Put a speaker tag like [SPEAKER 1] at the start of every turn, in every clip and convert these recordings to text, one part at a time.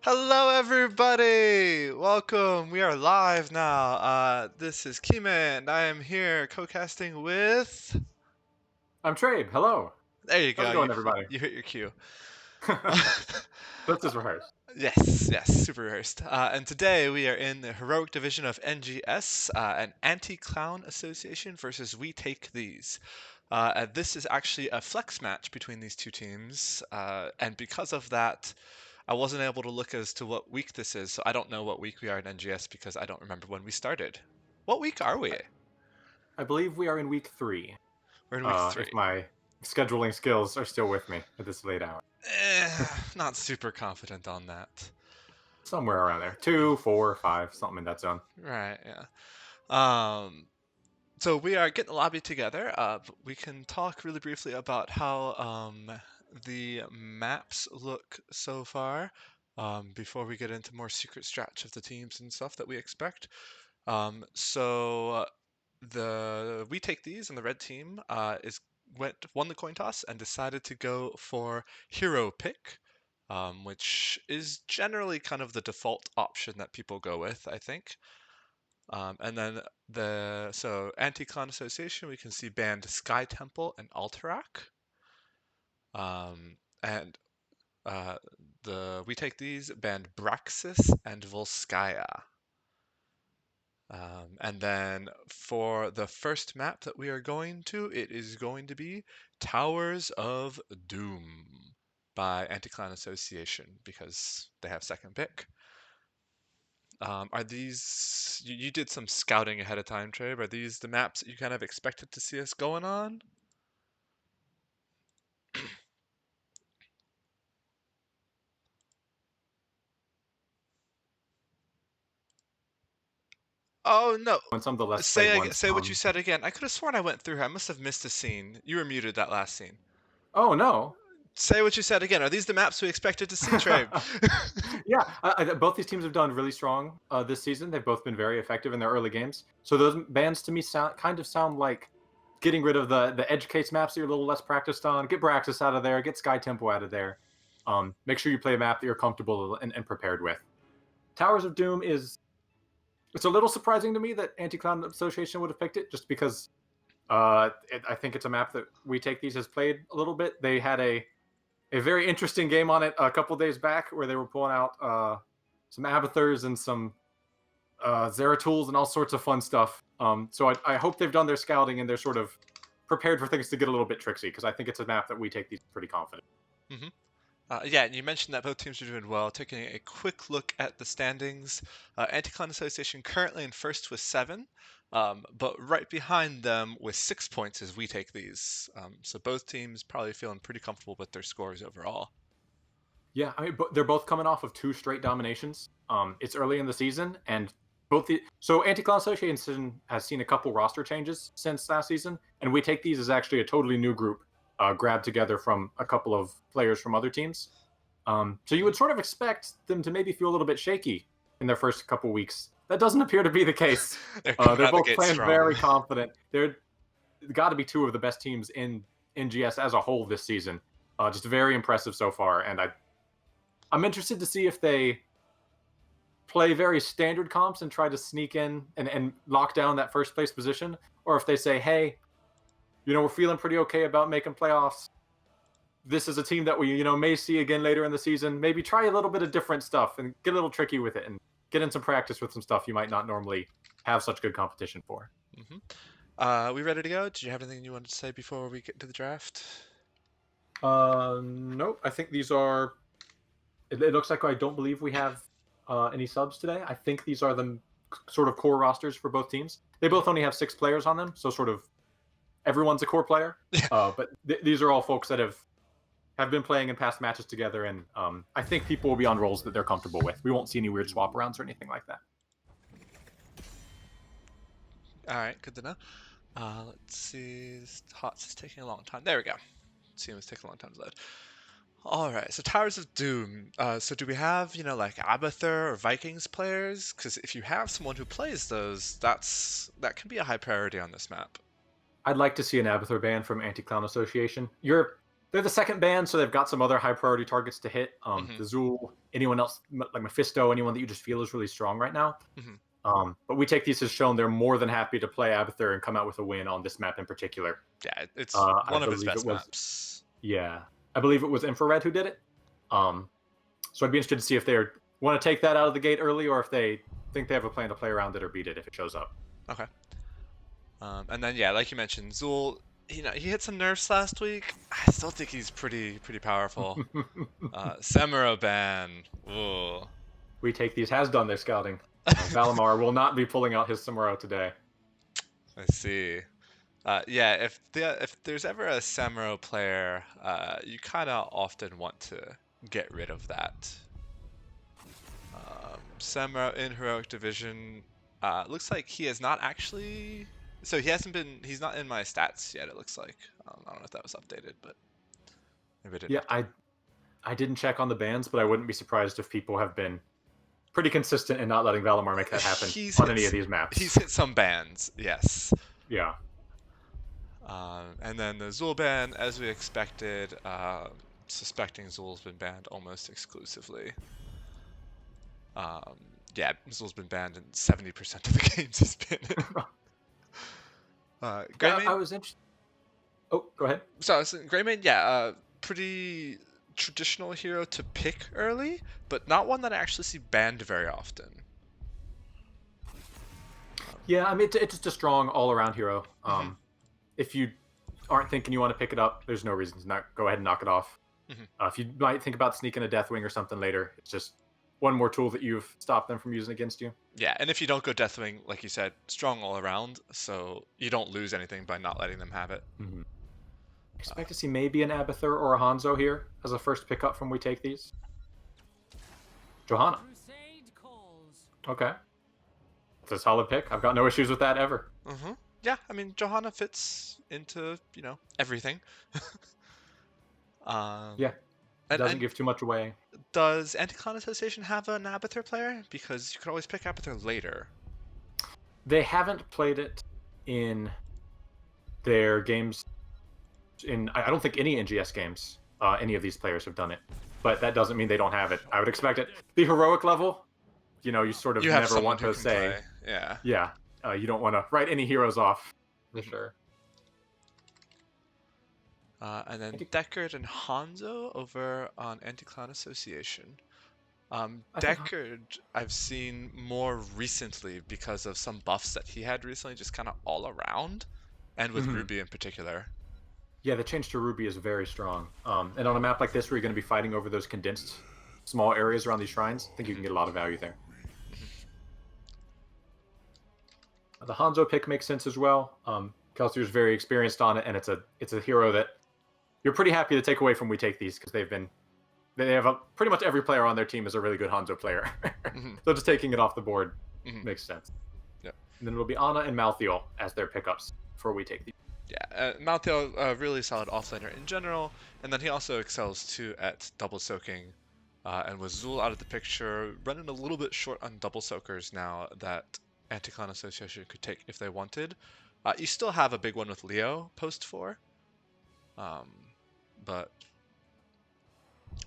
[SPEAKER 1] Hello, everybody! Welcome. We are live now. This is Kima, and I am here co-casting with.
[SPEAKER 2] I'm Trabe. Hello.
[SPEAKER 1] There you
[SPEAKER 2] How's
[SPEAKER 1] go.
[SPEAKER 2] it
[SPEAKER 1] You
[SPEAKER 2] going, everybody?
[SPEAKER 1] you hit your cue.
[SPEAKER 2] Let's just rehearse.
[SPEAKER 1] Yes, super rehearsed. And today we are in the heroic division of NGS, an anti-clown association versus We Take These. And this is actually a flex match between these two teams, and because of that, I wasn't able to look as to what week this is, so I don't know what week we are in NGS because I don't remember when we started. What week are we?
[SPEAKER 2] I believe we are in week 3.
[SPEAKER 1] We're in week
[SPEAKER 2] If
[SPEAKER 1] 3.
[SPEAKER 2] my scheduling skills are still with me at this late hour,
[SPEAKER 1] Not super confident on that.
[SPEAKER 2] somewhere around there, 2, 4, 5, something in that zone.
[SPEAKER 1] Right, yeah. Um, so we are getting the lobby together. We can talk really briefly about how the maps look so far before we get into more secret strats of the teams and stuff that we expect. So the We Take These and the red team is won the coin toss and decided to go for hero pick, which is generally kind of the default option that people go with, I think. And then Anti-Clown Association, we can see banned Sky Temple and Alterac. And uh, the We Take These banned Braxis and Volskaya. And then for the first map that we are going to, it is going to be Towers of Doom by Anti-Clan Association because they have second pick. Are these you did some scouting ahead of time, Trey? Are these the maps that you kind of expected to see us going on? Oh no.
[SPEAKER 2] And some of the less played
[SPEAKER 1] Say
[SPEAKER 2] ones.
[SPEAKER 1] say what you said again. I could have sworn I went through here. I must have missed a scene. You were muted that last scene.
[SPEAKER 2] Oh no.
[SPEAKER 1] Say what you said again. Are these the maps we expected to see, Trey?
[SPEAKER 2] Yeah, both these teams have done really strong this season. They've both been very effective in their early games. So those bans to me sound like getting rid of the edge case maps that you're a little less practiced on. Get Braxis out of there. Get Sky Tempo out of there. Make sure you play a map that you're comfortable and prepared with. Towers of Doom is it's a little surprising to me that Anti-Clown Association would have picked it, just because I think it's a map that We Take These has played a little bit. They had a very interesting game on it a couple days back where they were pulling out some Abathurs and some Zeratools and all sorts of fun stuff. So I hope they've done their scouting and they're sort of prepared for things to get a little bit tricksy, because I think it's a map that We Take These pretty confident.
[SPEAKER 1] hmm Yeah, and you mentioned that both teams are doing well. Taking a quick look at the standings, Anticon Association currently in first with 7, but right behind them with 6 points as We Take These. So both teams probably feeling pretty comfortable with their scores overall.
[SPEAKER 2] Yeah, I mean, they're both coming off of 2 straight dominations. It's early in the season, and so Anti-Clown Association has seen a couple roster changes since last season, and We Take These is actually a totally new group, grabbed together from a couple of players from other teams. So you would sort of expect them to maybe feel a little bit shaky in their first couple weeks. That doesn't appear to be the case.
[SPEAKER 1] They're coming
[SPEAKER 2] They're
[SPEAKER 1] out the
[SPEAKER 2] both
[SPEAKER 1] gate
[SPEAKER 2] playing
[SPEAKER 1] strong.
[SPEAKER 2] very confident. They're got to be 2 of the best teams in NGS as a whole this season. Just very impressive so far, and I'm interested to see if they play very standard comps and try to sneak in and lock down that first place position, or if they say, hey, we're feeling pretty okay about making playoffs. This is a team that we, may see again later in the season. Maybe try a little bit of different stuff and get a little tricky with it and get in some practice with some stuff you might not normally have such good competition for.
[SPEAKER 1] hmm we ready to go? Did you have anything you wanted to say before we get into the draft?
[SPEAKER 2] Nope. I think these are. It looks like I don't believe we have any subs today. I think these are the sort of core rosters for both teams. They both only have 6 players on them, so sort of everyone's a core player. But these are all folks that have been playing in past matches together, and I think people will be on roles that they're comfortable with. We won't see any weird swap arounds or anything like that.
[SPEAKER 1] All right, good to know. Let's see. Hots is taking a long time. There we go. Seems it's taking a long time to load. All right, so Towers of Doom. So do we have, like Abathur or Vikings players? Because if you have someone who plays those, that can be a high priority on this map.
[SPEAKER 2] I'd like to see an Abathur ban from Anti-Clown Association. they're the second ban, so they've got some other high priority targets to hit.
[SPEAKER 1] Hmm.
[SPEAKER 2] The Zool, anyone else like Mephisto, anyone that you just feel is really strong right now.
[SPEAKER 1] Hmm.
[SPEAKER 2] But we take these as shown they're more than happy to play Abathur and come out with a win on this map in particular.
[SPEAKER 1] Yeah, it's
[SPEAKER 2] I
[SPEAKER 1] one of his
[SPEAKER 2] believe it
[SPEAKER 1] best
[SPEAKER 2] was,
[SPEAKER 1] maps.
[SPEAKER 2] yeah, I believe it was Infrared who did it. So I'd be interested to see if they want to take that out of the gate early, or if they think they have a plan to play around it or beat it if it shows up.
[SPEAKER 1] Okay. And then yeah, like you mentioned, Zool. He hit some nerfs last week. I still think he's pretty powerful. Samuro ban. Ooh.
[SPEAKER 2] We take these has done their scouting. Valimar will not be pulling out his Samuro today.
[SPEAKER 1] I see. Yeah, if there's ever a Samuro player, you kind of often want to get rid of that. Samuro in Heroic Division, looks like he has not actually. So he's not in my stats yet, it looks like. I don't know if that was updated, but maybe I didn't
[SPEAKER 2] Yeah,
[SPEAKER 1] update.
[SPEAKER 2] I didn't check on the bans, but I wouldn't be surprised if people have been pretty consistent in not letting Valimar make that happen
[SPEAKER 1] He's
[SPEAKER 2] on
[SPEAKER 1] hit,
[SPEAKER 2] any of these maps.
[SPEAKER 1] he's hit some bans, yes.
[SPEAKER 2] Yeah.
[SPEAKER 1] And then the Zool ban, as we expected, suspecting Zool's been banned almost exclusively. Yeah, Zool's been banned in 70% of the games he's been in. Greymane?
[SPEAKER 2] I was interested. Oh, go ahead.
[SPEAKER 1] So, Greymane, yeah, pretty traditional hero to pick early, but not one that I actually see banned very often.
[SPEAKER 2] Yeah, I mean, it's just a strong all-around hero.
[SPEAKER 1] Mhm.
[SPEAKER 2] If you aren't thinking you want to pick it up, there's no reason to not go ahead and knock it off.
[SPEAKER 1] Mhm.
[SPEAKER 2] If you might think about sneaking a Deathwing or something later, it's just one more tool that you've stopped them from using against you.
[SPEAKER 1] Yeah, and if you don't go Deathwing, like you said, strong all around, so you don't lose anything by not letting them have it.
[SPEAKER 2] Mm-hmm. Expect to see maybe an Abathur or a Hanzo here as a first pickup from We Take These. Johanna. Okay. It's a solid pick. I've got no issues with that ever.
[SPEAKER 1] Mm-hmm. Yeah, I mean, Johanna fits into, everything.
[SPEAKER 2] Yeah. Doesn't give too much away.
[SPEAKER 1] Does Anti-Clown Association have an Abathur player? Because you could always pick Abathur later.
[SPEAKER 2] They haven't played it in their games. I don't think any NGS games, any of these players have done it. But that doesn't mean they don't have it. I would expect it. The heroic level, you sort of never want to say.
[SPEAKER 1] Play. Yeah.
[SPEAKER 2] Yeah. You don't want to write any heroes off. For sure.
[SPEAKER 1] And then Deckard and Hanzo over on Anti-Clown Association. Deckard, I've seen more recently because of some buffs that he had recently, just kind of all around, and with Ruby in particular.
[SPEAKER 2] Yeah, the change to Ruby is very strong. And on a map like this where you're going to be fighting over those condensed small areas around these shrines, I think you can get a lot of value there. The Hanzo pick makes sense as well. Kelsier is very experienced on it, and it's a hero that you're pretty happy to take away from We Take These, because they have pretty much every player on their team is a really good Hanzo player. So just taking it off the board makes sense.
[SPEAKER 1] Yep.
[SPEAKER 2] And then it'll be Ana and Malthael as their pickups for We Take These.
[SPEAKER 1] Yeah, Malthael, really solid offlaner in general, and then he also excels too at double soaking. And with Zool out of the picture, running a little bit short on double soakers now that Anti-Clown Association could take if they wanted. You still have a big one with Leo post 4. But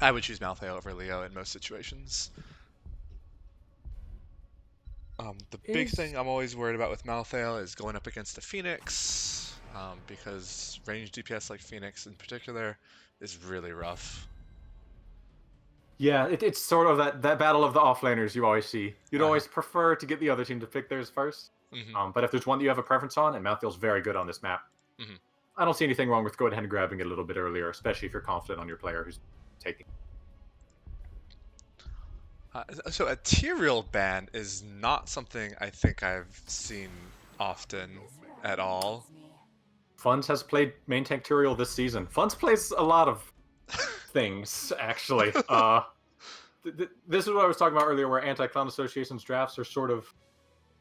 [SPEAKER 1] I would choose Malthael over Leo in most situations. The big thing I'm always worried about with Malthael is going up against a Phoenix, because ranged DPS like Phoenix in particular is really rough.
[SPEAKER 2] Yeah, it's sort of that battle of the offlaners you always see. You'd always prefer to get the other team to pick theirs first. But if there's one that you have a preference on, and Malthael's very good on this map, I don't see anything wrong with going ahead and grabbing it a little bit earlier, especially if you're confident on your player who's taking.
[SPEAKER 1] So a Tyrael ban is not something I think I've seen often at all.
[SPEAKER 2] Funds has played main tank Tyrael this season. Funds plays a lot of things, actually. This is what I was talking about earlier, where Anti-Clown Association's drafts are sort of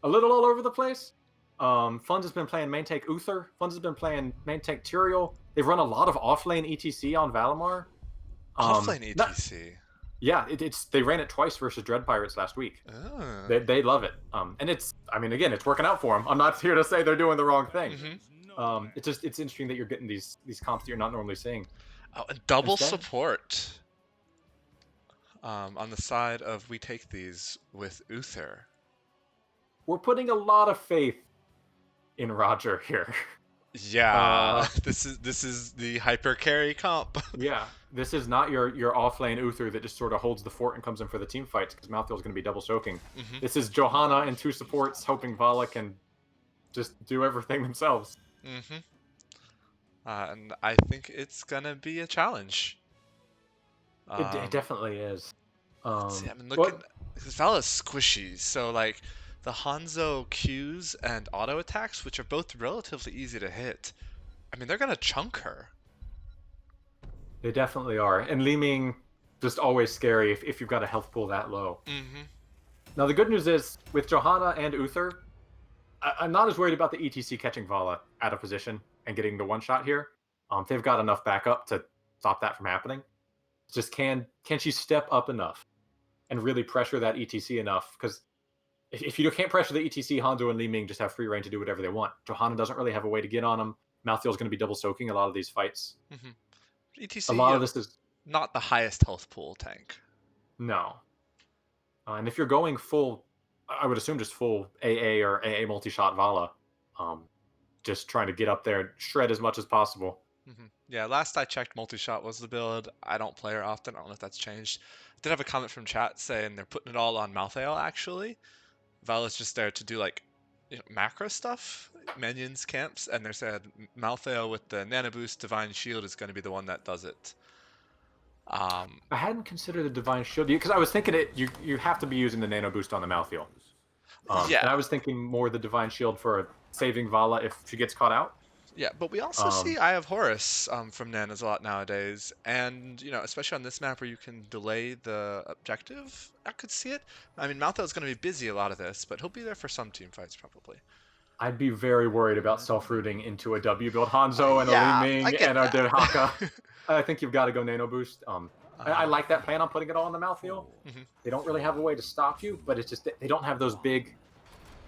[SPEAKER 2] a little all over the place. Funds has been playing main tank Uther. Funds has been playing main tank Tyrael. They've run a lot of offlane ETC on Valimar.
[SPEAKER 1] Offlane ETC?
[SPEAKER 2] Yeah, they ran it twice versus Dread Pirates last week.
[SPEAKER 1] Oh.
[SPEAKER 2] They love it. And it's working out for them. I'm not here to say they're doing the wrong thing. It's interesting that you're getting these comps that you're not normally seeing.
[SPEAKER 1] Oh, and double
[SPEAKER 2] Instead,
[SPEAKER 1] support on the side of we take these with Uther.
[SPEAKER 2] we're putting a lot of faith in Roger here.
[SPEAKER 1] Yeah,
[SPEAKER 2] Uh,
[SPEAKER 1] this is the hyper carry comp.
[SPEAKER 2] yeah, this is not your off lane Uther that just sort of holds the fort and comes in for the team fights because Malthael's going to be double soaking.
[SPEAKER 1] hmm
[SPEAKER 2] This is Johanna and two supports hoping Vala can just do everything themselves.
[SPEAKER 1] hmm and I think it's gonna be a challenge.
[SPEAKER 2] It
[SPEAKER 1] Um,
[SPEAKER 2] definitely is.
[SPEAKER 1] let's see. I mean, looking,
[SPEAKER 2] What
[SPEAKER 1] because Vala's squishy, so like the Hanzo Qs and auto attacks, which are both relatively easy to hit. I mean, they're gonna chunk her.
[SPEAKER 2] they definitely are, and Li Ming just always scary if you've got a health pool that low.
[SPEAKER 1] hmm
[SPEAKER 2] Now the good news is with Johanna and Uther, I'm not as worried about the ETC catching Vala out of position and getting the one shot here. They've got enough backup to stop that from happening. It's just can she step up enough and really pressure that ETC enough? Because if you can't pressure the ETC, Hanzo and Li Ming just have free reign to do whatever they want. Johanna doesn't really have a way to get on them. Malthael's going to be double soaking a lot of these fights.
[SPEAKER 1] hmm
[SPEAKER 2] A
[SPEAKER 1] ETC,
[SPEAKER 2] lot of this is
[SPEAKER 1] not the highest health pool tank.
[SPEAKER 2] no. And if you're going full, I would assume just full AA or AA multi-shot Vala, um, just trying to get up there and shred as much as possible.
[SPEAKER 1] Yeah, last I checked, multi-shot was the build. I don't play her often. I don't know if that's changed. Did have a comment from chat saying they're putting it all on Malthael, actually. Vala's just there to do, like, macro stuff, minions, camps, and they said Malthael with the Nano Boost Divine Shield is going to be the one that does it. Um,
[SPEAKER 2] I hadn't considered the Divine Shield because I was thinking you have to be using the Nano Boost on the Malthael.
[SPEAKER 1] yeah,
[SPEAKER 2] And I was thinking more the Divine Shield for saving Vala if she gets caught out.
[SPEAKER 1] yeah, but we also
[SPEAKER 2] Um,
[SPEAKER 1] see Eye of Horus from Nanas a lot nowadays, and especially on this map where you can delay the objective, I could see it. I mean, Malthael's going to be busy a lot of this, but he'll be there for some team fights probably.
[SPEAKER 2] I'd be very worried about self-rooting into a W build Hanzo and a Li
[SPEAKER 1] Yeah, I
[SPEAKER 2] Ming
[SPEAKER 1] get
[SPEAKER 2] and a
[SPEAKER 1] that.
[SPEAKER 2] Dehaka. I think you've got to go Nano Boost. I
[SPEAKER 1] uh,
[SPEAKER 2] like that plan on putting it all on the Malthael.
[SPEAKER 1] mhm.
[SPEAKER 2] They don't really have a way to stop you, but it's just they don't have those big,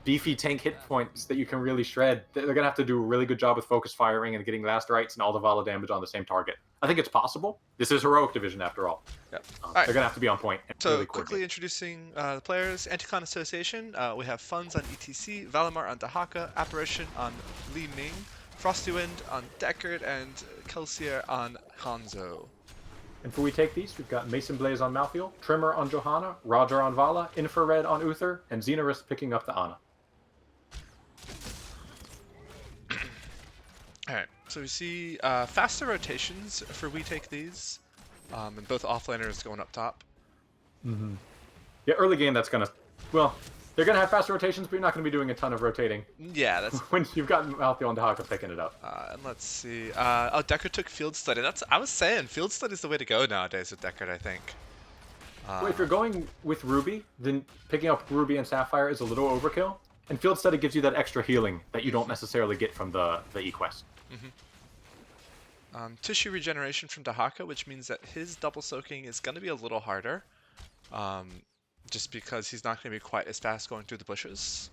[SPEAKER 2] beefy tank hit points that you can really shred. They're gonna have to do a really good job with focus firing and getting last rights and all the Vala damage on the same target. I think it's possible. This is heroic division after all.
[SPEAKER 1] Yeah. All right.
[SPEAKER 2] They're gonna have to be on point and
[SPEAKER 1] So
[SPEAKER 2] really
[SPEAKER 1] quickly
[SPEAKER 2] coordinate.
[SPEAKER 1] introducing the players. Anticon Association, we have Funds on ETC, Valimar on Dahaka, Apparition on Li Ming, Frosty Wind on Deckard, and Kelsier on Hanzo.
[SPEAKER 2] And for we take these, we've got Mason Blaze on Malthael, Trimmer on Johanna, Roger on Vala, Infrared on Uther, and Xenarus picking up the Ana.
[SPEAKER 1] Alright, so we see faster rotations for we take these, and both offlaners going up top.
[SPEAKER 2] Yeah, early game that's gonna well, they're gonna have fast rotations, but you're not gonna be doing a ton of rotating
[SPEAKER 1] Yeah, that's
[SPEAKER 2] when you've got Malthael and Dahaka picking it up.
[SPEAKER 1] and let's see. Oh, Deckard took Field Study. I was saying Field Study is the way to go nowadays with Deckard, I think.
[SPEAKER 2] Well, if you're going with Ruby, then picking up Ruby and Sapphire is a little overkill. And Field Study gives you that extra healing that you don't necessarily get from the E-Quest.
[SPEAKER 1] Tissue regeneration from Dahaka, which means that his double soaking is going to be a little harder, um, just because he's not going to be quite as fast going through the bushes.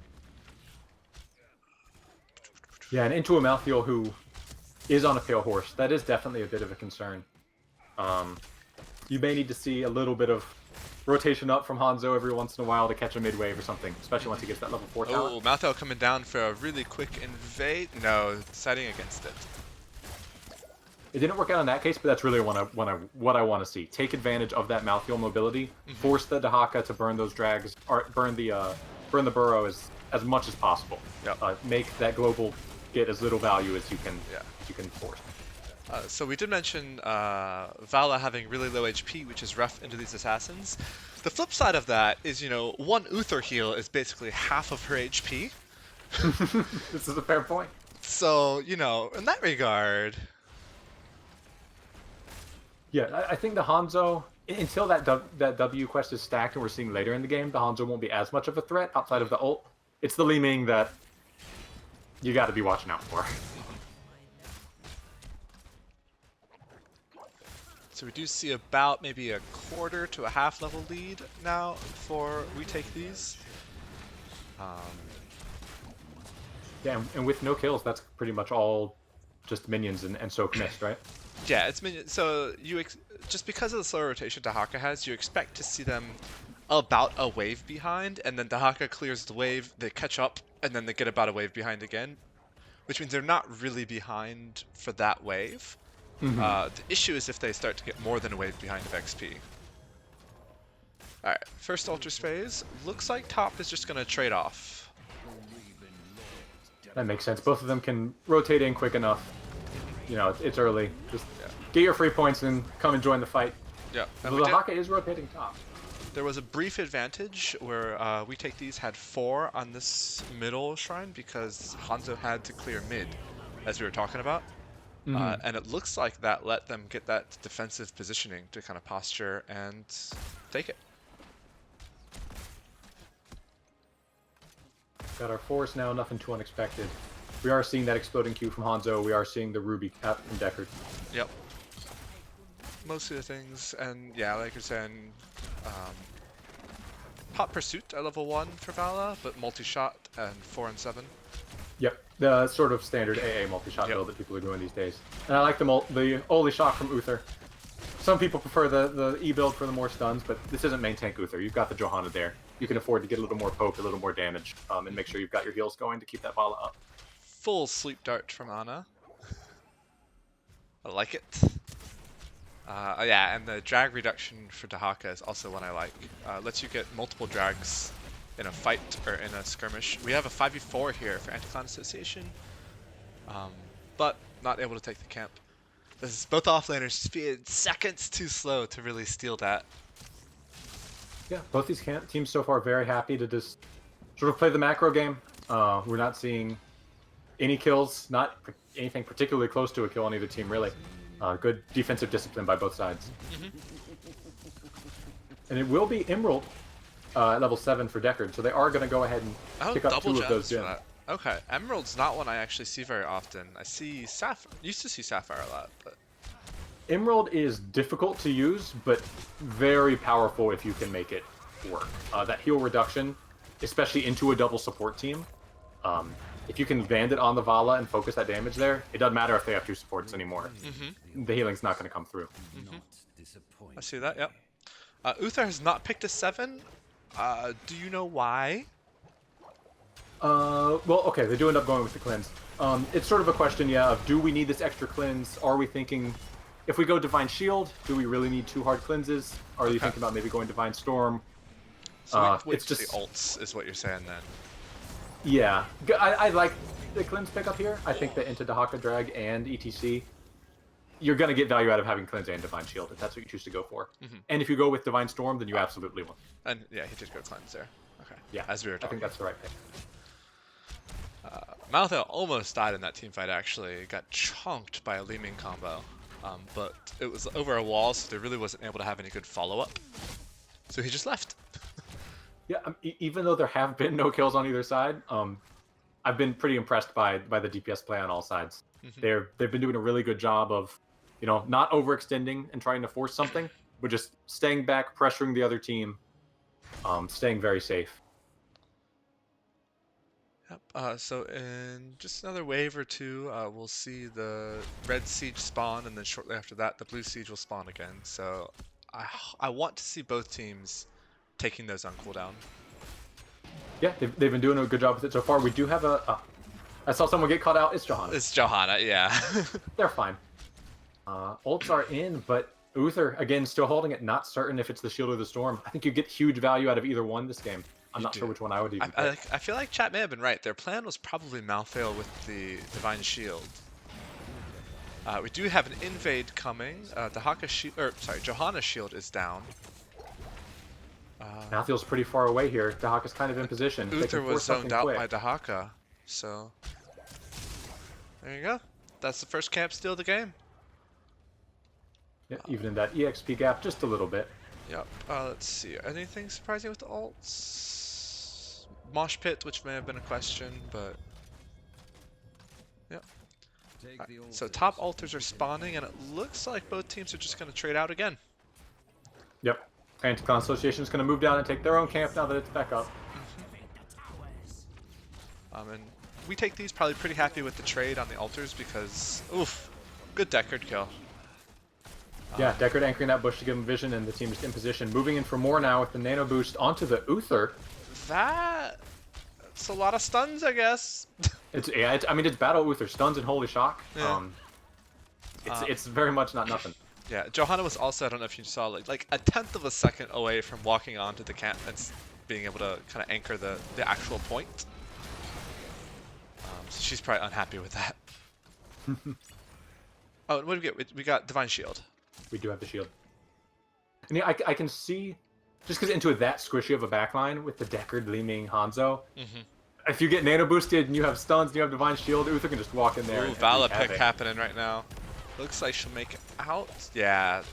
[SPEAKER 2] Yeah, and into a Malthael who is on a pale horse, that is definitely a bit of a concern. You may need to see a little bit of rotation up from Hanzo every once in a while to catch a mid-wave or something, especially once he gets that level 4 talent.
[SPEAKER 1] Oh, Malthael coming down for a really quick invade. No, deciding against it.
[SPEAKER 2] It didn't work out in that case, but that's really what I want to see. Take advantage of that Malthael mobility, force the Dahaka to burn those drags, or burn the burrow as much as possible.
[SPEAKER 1] Yep.
[SPEAKER 2] Make that global get as little value as you can
[SPEAKER 1] Yeah.
[SPEAKER 2] force.
[SPEAKER 1] So we did mention Vala having really low HP, which is rough into these assassins. The flip side of that is, one Uther heal is basically half of her HP.
[SPEAKER 2] This is a fair point.
[SPEAKER 1] So, in that regard,
[SPEAKER 2] Yeah, I think the Hanzo, until that W quest is stacked and we're seeing later in the game, the Hanzo won't be as much of a threat outside of the ult. It's the Li Ming that you got to be watching out for.
[SPEAKER 1] so we do see about maybe a quarter to a half level lead now for we take these.
[SPEAKER 2] Yeah, and with no kills, that's pretty much all just minions and soak mist, right?
[SPEAKER 1] Yeah, it's minion. So just because of the slow rotation Dahaka has, you expect to see them about a wave behind, and then Dahaka clears the wave, they catch up, and then they get about a wave behind again, which means they're not really behind for that wave.
[SPEAKER 2] Hmm.
[SPEAKER 1] The issue is if they start to get more than a wave behind of XP. Alright, first Ultras phase. Looks like top is just going to trade off.
[SPEAKER 2] That makes sense. Both of them can rotate in quick enough. You know, it's early. Just
[SPEAKER 1] Yeah.
[SPEAKER 2] get your free points and come and join the fight.
[SPEAKER 1] Yeah, and
[SPEAKER 2] The Haka is rotating top.
[SPEAKER 1] there was a brief advantage where we take these had 4 on this middle shrine because Hanzo had to clear mid, as we were talking about. And it looks like that let them get that defensive positioning to kind of posture and take it.
[SPEAKER 2] Got our force now, nothing too unexpected. We are seeing that exploding Q from Hanzo. We are seeing the Ruby cap from Deckard.
[SPEAKER 1] Yep. Most of the things, and yeah, like you're saying, Hot Pursuit at level 1 for Vala, but multi-shot and 4 and 7.
[SPEAKER 2] Yep, the sort of standard AA multi-shot build that people are doing these days. And I like the Oli shot from Uther. Some people prefer the E build for the more stuns, but this isn't main tank Uther. You've got the Johanna there. You can afford to get a little more poke, a little more damage, and make sure you've got your heals going to keep that Vala up.
[SPEAKER 1] Full sleep dart from Ana. I like it. Yeah, and the drag reduction for Dahaka is also one I like. Lets you get multiple drags in a fight or in a skirmish. We have a 5v4 here for Anti-Clan Association, but not able to take the camp. This is both offlaners just being seconds too slow to really steal that.
[SPEAKER 2] Yeah, both these teams so far very happy to just sort of play the macro game. We're not seeing any kills, not anything particularly close to a kill on either team, really. Good defensive discipline by both sides. And it will be Emerald at level 7 for Deckard, so they are going to go ahead and pick up 2 of those gems.
[SPEAKER 1] Okay, Emerald's not one I actually see very often. I see used to see Sapphire a lot, but
[SPEAKER 2] Emerald is difficult to use, but very powerful if you can make it work. That heal reduction, especially into a double support team, if you can land it on the Vala and focus that damage there, it doesn't matter if they have 2 supports anymore. The healing's not going to come through.
[SPEAKER 1] I see that, yep. Uther has not picked a 7. Do you know why?
[SPEAKER 2] Well, okay, they do end up going with the cleanse. It's sort of a question, yeah, of do we need this extra cleanse? Are we thinking, if we go Divine Shield, do we really need 2 hard cleanses? Are you thinking about maybe going Divine Storm?
[SPEAKER 1] So
[SPEAKER 2] it's just
[SPEAKER 1] the ults is what you're saying then.
[SPEAKER 2] Yeah, I like the cleanse pickup here. I think that into Dahaka Drag and ETC, you're going to get value out of having cleanse and Divine Shield if that's what you choose to go for. And if you go with Divine Storm, then you absolutely won.
[SPEAKER 1] And yeah, he did go cleanse there. Okay.
[SPEAKER 2] Yeah,
[SPEAKER 1] as we were talking.
[SPEAKER 2] I think that's the right pick.
[SPEAKER 1] Malthael almost died in that team fight, actually. Got chunked by a Li Ming combo. But it was over a wall, so they really wasn't able to have any good follow-up. So he just left.
[SPEAKER 2] Yeah, even though there have been no kills on either side, I've been pretty impressed by the DPS play on all sides. They've been doing a really good job of, you know, not overextending and trying to force something, but just staying back, pressuring the other team, staying very safe.
[SPEAKER 1] Yep. So in just another wave or two, we'll see the red siege spawn, and then shortly after that, the blue siege will spawn again. So I want to see both teams taking those on cooldown.
[SPEAKER 2] Yeah, they've been doing a good job with it so far. We do have I saw someone get caught out. It's Johanna.
[SPEAKER 1] It's Johanna, yeah.
[SPEAKER 2] They're fine. Ults are in, but Uther, again, still holding it. Not certain if it's the Shield or the Storm. I think you get huge value out of either one this game. I'm not sure which one I would even pick.
[SPEAKER 1] I feel like chat may have been right. Their plan was probably Malthael with the Divine Shield. We do have an invade coming. Johanna's shield is down.
[SPEAKER 2] Malthael's pretty far away here. Dahaka's kind of in position.
[SPEAKER 1] Uther was zoned out by Dahaka, so there you go. That's the first camp steal of the game.
[SPEAKER 2] Yeah, even in that EXP gap, just a little bit.
[SPEAKER 1] Yep. Let's see. Anything surprising with the ults? Mosh pit, which may have been a question, but yep. Right. So top altars are spawning, and it looks like both teams are just going to trade out again.
[SPEAKER 2] Yep. Anti-Clan Association is going to move down and take their own camp now that it's back up.
[SPEAKER 1] And we take these probably pretty happy with the trade on the altars because, oof, good Deckard kill.
[SPEAKER 2] Yeah, Deckard anchoring that bush to give him vision, and the team is in position. Moving in for more now with the nano boost onto the Uther.
[SPEAKER 1] That's a lot of stuns, I guess.
[SPEAKER 2] I mean, it's Battle Uther. Stuns and Holy Shock.
[SPEAKER 1] Yeah.
[SPEAKER 2] It's very much not nothing.
[SPEAKER 1] Yeah, Johanna was also, I don't know if you saw, like a tenth of a second away from walking onto the camp and being able to kind of anchor the actual point. So she's probably unhappy with that. Oh, and what do we get? We got Divine Shield.
[SPEAKER 2] We do have the shield. And yeah, I can see, just because into that squishy of a backline with the Deckard, Li-Ming, Hanzo, if you get nano boosted and you have stuns and you have Divine Shield, Uther can just walk in there.
[SPEAKER 1] Ooh, Vala pick happening right now. Looks like she'll make it out. Yeah.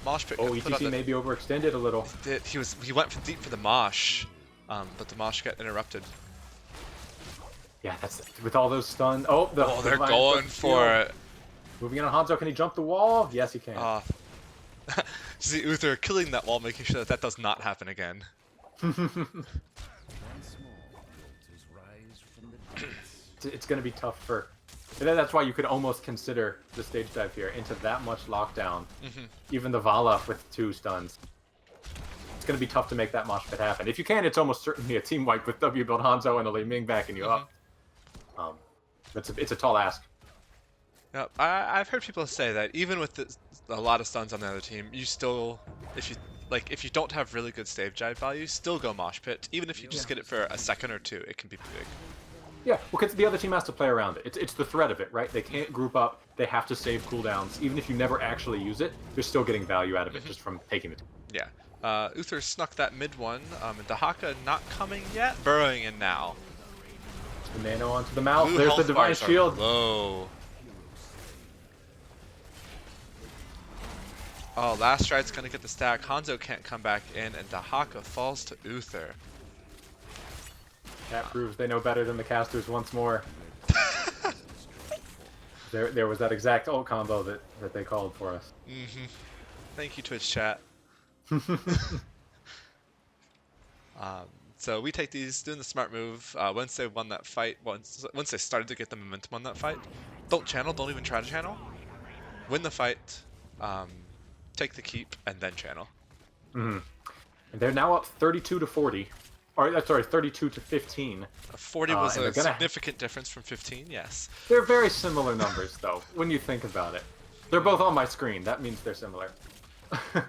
[SPEAKER 1] Mosh pick.
[SPEAKER 2] Oh, ETC may be overextended a little.
[SPEAKER 1] He went for deep for the Mosh, but the Mosh got interrupted.
[SPEAKER 2] Yeah, that's with all those stuns. Oh,
[SPEAKER 1] they're going for it.
[SPEAKER 2] Moving in on Hanzo, can he jump the wall? Yes, he can.
[SPEAKER 1] See Uther killing that wall, making sure that does not happen again.
[SPEAKER 2] It's going to be tough for... That's why you could almost consider the stage dive here into that much lockdown. Even the Vala with 2 stuns. It's going to be tough to make that mosh pit happen. If you can, it's almost certainly a team wipe with W build Hanzo and a Li-Ming backing you up. It's a tall ask.
[SPEAKER 1] Yep, I've heard people say that even with a lot of stuns on the other team, you still, if you don't have really good stage dive value, still go mosh pit. Even if you just get it for a second or 2, it can be big.
[SPEAKER 2] Yeah, well, because the other team has to play around it. It's the threat of it, right? They can't group up. They have to save cooldowns. Even if you never actually use it, they're still getting value out of it just from taking it.
[SPEAKER 1] Yeah. Uther snuck that mid one, and Dahaka not coming yet. Burrowing in now.
[SPEAKER 2] The nano onto the mouth.
[SPEAKER 1] Blue
[SPEAKER 2] There's the Divine Shield.
[SPEAKER 1] Low. Oh, Last Stride's gonna get the stack. Hanzo can't come back in, and Dahaka falls to Uther.
[SPEAKER 2] That proves they know better than the casters once more. There was that exact ult combo that they called for us.
[SPEAKER 1] Thank you, Twitch chat. So we take these, doing the smart move. Once they won that fight, once they started to get the momentum on that fight, don't channel, don't even try to channel. Win the fight, take the keep, and then channel.
[SPEAKER 2] And they're now up 32 to 40. Or, sorry, 32 to 15.
[SPEAKER 1] 40 was a significant difference from 15, yes.
[SPEAKER 2] They're very similar numbers, though, when you think about it. They're both on my screen. That means they're similar.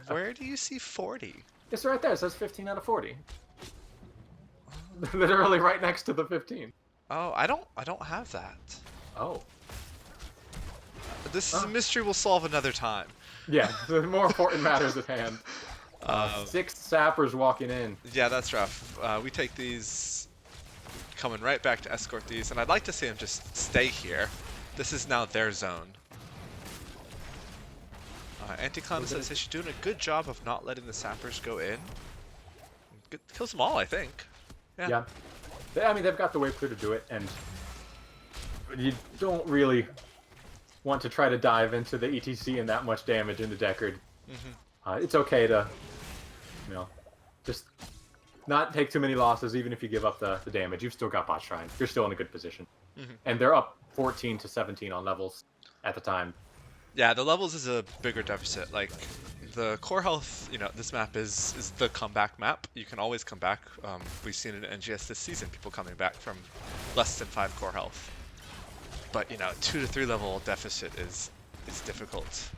[SPEAKER 1] Where do you see 40?
[SPEAKER 2] It's right there. It says 15 out of 40. Literally right next to the 15.
[SPEAKER 1] Oh, I don't have that.
[SPEAKER 2] Oh.
[SPEAKER 1] This is a mystery we'll solve another time.
[SPEAKER 2] Yeah, the more important matters at hand. 6 sappers walking in.
[SPEAKER 1] Yeah, that's rough. We take these, coming right back to escort these, and I'd like to see them just stay here. This is now their zone. Anticlown says she's doing a good job of not letting the sappers go in. Kills them all, I think. Yeah.
[SPEAKER 2] I mean, they've got the wave clear to do it, and you don't really want to try to dive into the ETC and that much damage into Deckard. It's okay to, just not take too many losses, even if you give up the damage. You've still got bot shrine. You're still in a good position. And they're up 14 to 17 on levels at the time.
[SPEAKER 1] Yeah, the levels is a bigger deficit. Like, the core health, this map is the comeback map. You can always come back. We've seen it in NGS this season, people coming back from less than 5 core health. But, 2 to 3 level deficit is difficult.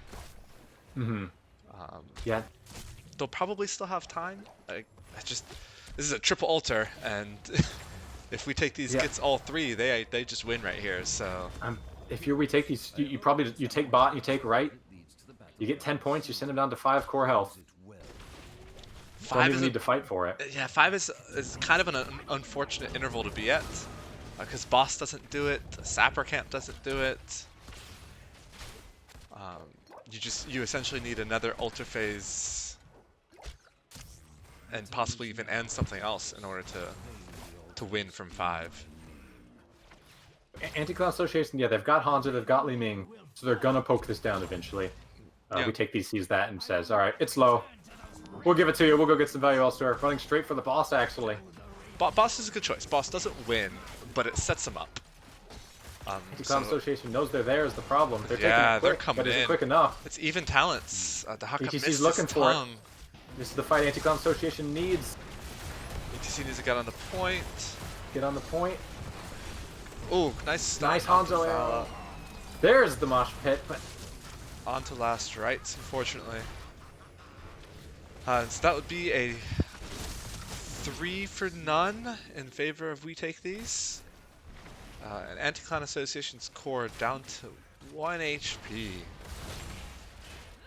[SPEAKER 2] Yeah.
[SPEAKER 1] They'll probably still have time. This is a triple altar, and if we take these gets all 3, they just win right here. So
[SPEAKER 2] if we take these, you probably take bot and you take right. You get 10 points. You send them down to 5 core health.
[SPEAKER 1] 5
[SPEAKER 2] don't even need to fight for it.
[SPEAKER 1] Yeah, 5 is kind of an unfortunate interval to be at, because boss doesn't do it, sapper camp doesn't do it. You essentially need another ultra phase and possibly even end something else in order to win from 5.
[SPEAKER 2] Anti-Clown Association, yeah, they've got Hanzo, they've got Li-Ming, so they're gonna poke this down eventually. We take these, sees that, and says, all right, it's low. We'll give it to you. We'll go get some value elsewhere. Running straight for the boss, actually.
[SPEAKER 1] Boss is a good choice. Boss doesn't win, but it sets him up.
[SPEAKER 2] Anti-Clown
[SPEAKER 1] So
[SPEAKER 2] Association knows they're there is the problem. They're taking it
[SPEAKER 1] yeah, they're
[SPEAKER 2] quick, but
[SPEAKER 1] coming
[SPEAKER 2] is it
[SPEAKER 1] in.
[SPEAKER 2] quick enough?
[SPEAKER 1] It's even talents. The Haka
[SPEAKER 2] ETC's
[SPEAKER 1] missed his
[SPEAKER 2] looking for it.
[SPEAKER 1] tongue.
[SPEAKER 2] This is the fight Anti-Clown Association needs.
[SPEAKER 1] ETC needs to get on the point.
[SPEAKER 2] Get on the point.
[SPEAKER 1] Ooh, nice stun.
[SPEAKER 2] Nice
[SPEAKER 1] onto
[SPEAKER 2] Hanzo
[SPEAKER 1] Vala.
[SPEAKER 2] arrow. There's the mosh pit, but
[SPEAKER 1] On to last rights, unfortunately. So that would be a 3 for none in favor of we take these. And Anti-Clown Association's core down to 1 HP.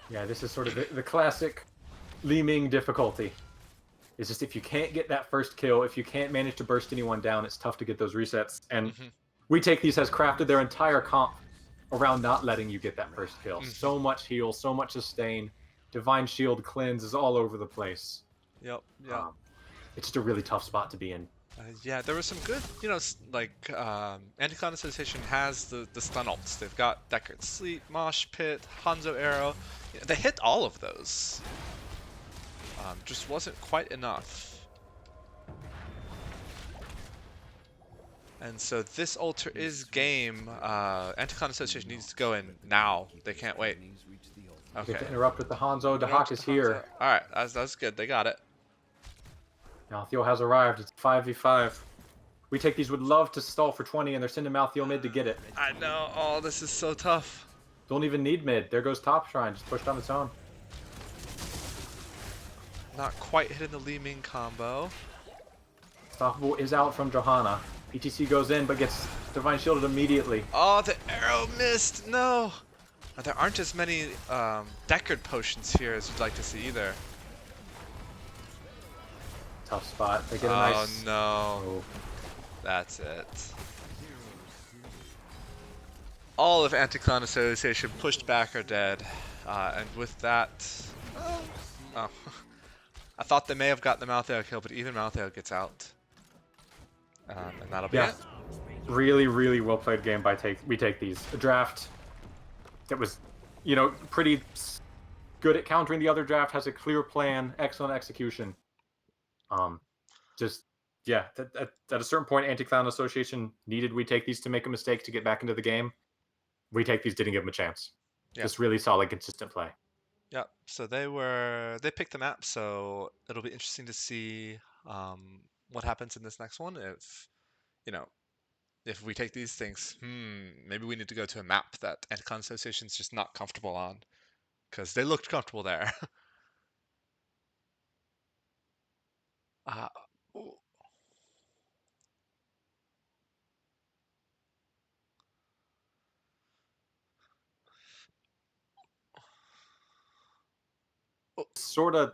[SPEAKER 2] yeah, this is sort of the classic Li Ming difficulty. It's just if you can't get that first kill, if you can't manage to burst anyone down, it's tough to get those resets. And We Take These has crafted their entire comp around not letting you get that first kill. So much heal, so much sustain. Divine Shield cleanse is all over the place.
[SPEAKER 1] Yep, yep.
[SPEAKER 2] It's just a really tough spot to be in.
[SPEAKER 1] Yeah, there was some good, Anti-Clown Association has the stun ults. They've got Deckard Sleep, Mosh Pit, Hanzo Arrow. Yeah, they hit all of those. Just wasn't quite enough. And so this altar is game. Anti-Clown Association needs to go in now. They can't wait. Okay.
[SPEAKER 2] Get to interrupt with the Hanzo. Dahak is here.
[SPEAKER 1] Alright, that's good. They got it.
[SPEAKER 2] Malthael has arrived. It's 5v5. We Take These would love to stall for 20, and they're sending Malthael mid to get it.
[SPEAKER 1] I know. Oh, this is so tough.
[SPEAKER 2] Don't even need mid. There goes Top Shrine. Just pushed on its own.
[SPEAKER 1] Not quite hitting the Li Ming combo.
[SPEAKER 2] Stoppable is out from Johanna. ETC goes in, but gets Divine Shielded immediately.
[SPEAKER 1] Oh, the arrow missed. No. There aren't as many Deckard potions here as you'd like to see either.
[SPEAKER 2] Tough spot. They get a nice...
[SPEAKER 1] Oh, no.
[SPEAKER 2] Oh.
[SPEAKER 1] That's it. All of Anti-Clown Association pushed back are dead. And with that... Oh. I thought they may have got the Malthael kill, but even Malthael gets out. And that'll be it.
[SPEAKER 2] Really, really well played game by We Take These. A draft that was, pretty good at countering the other draft, has a clear plan, excellent execution. At a certain point, Anti-Clown Association needed We Take These to make a mistake to get back into the game. We Take These didn't give them a chance.
[SPEAKER 1] Yeah.
[SPEAKER 2] Just really solid, consistent play.
[SPEAKER 1] Yeah, so they picked the map, so it'll be interesting to see what happens in this next one. If we take these things, maybe we need to go to a map that Anti-Clown Association's just not comfortable on, because they looked comfortable there. Ooh.
[SPEAKER 2] Sort of,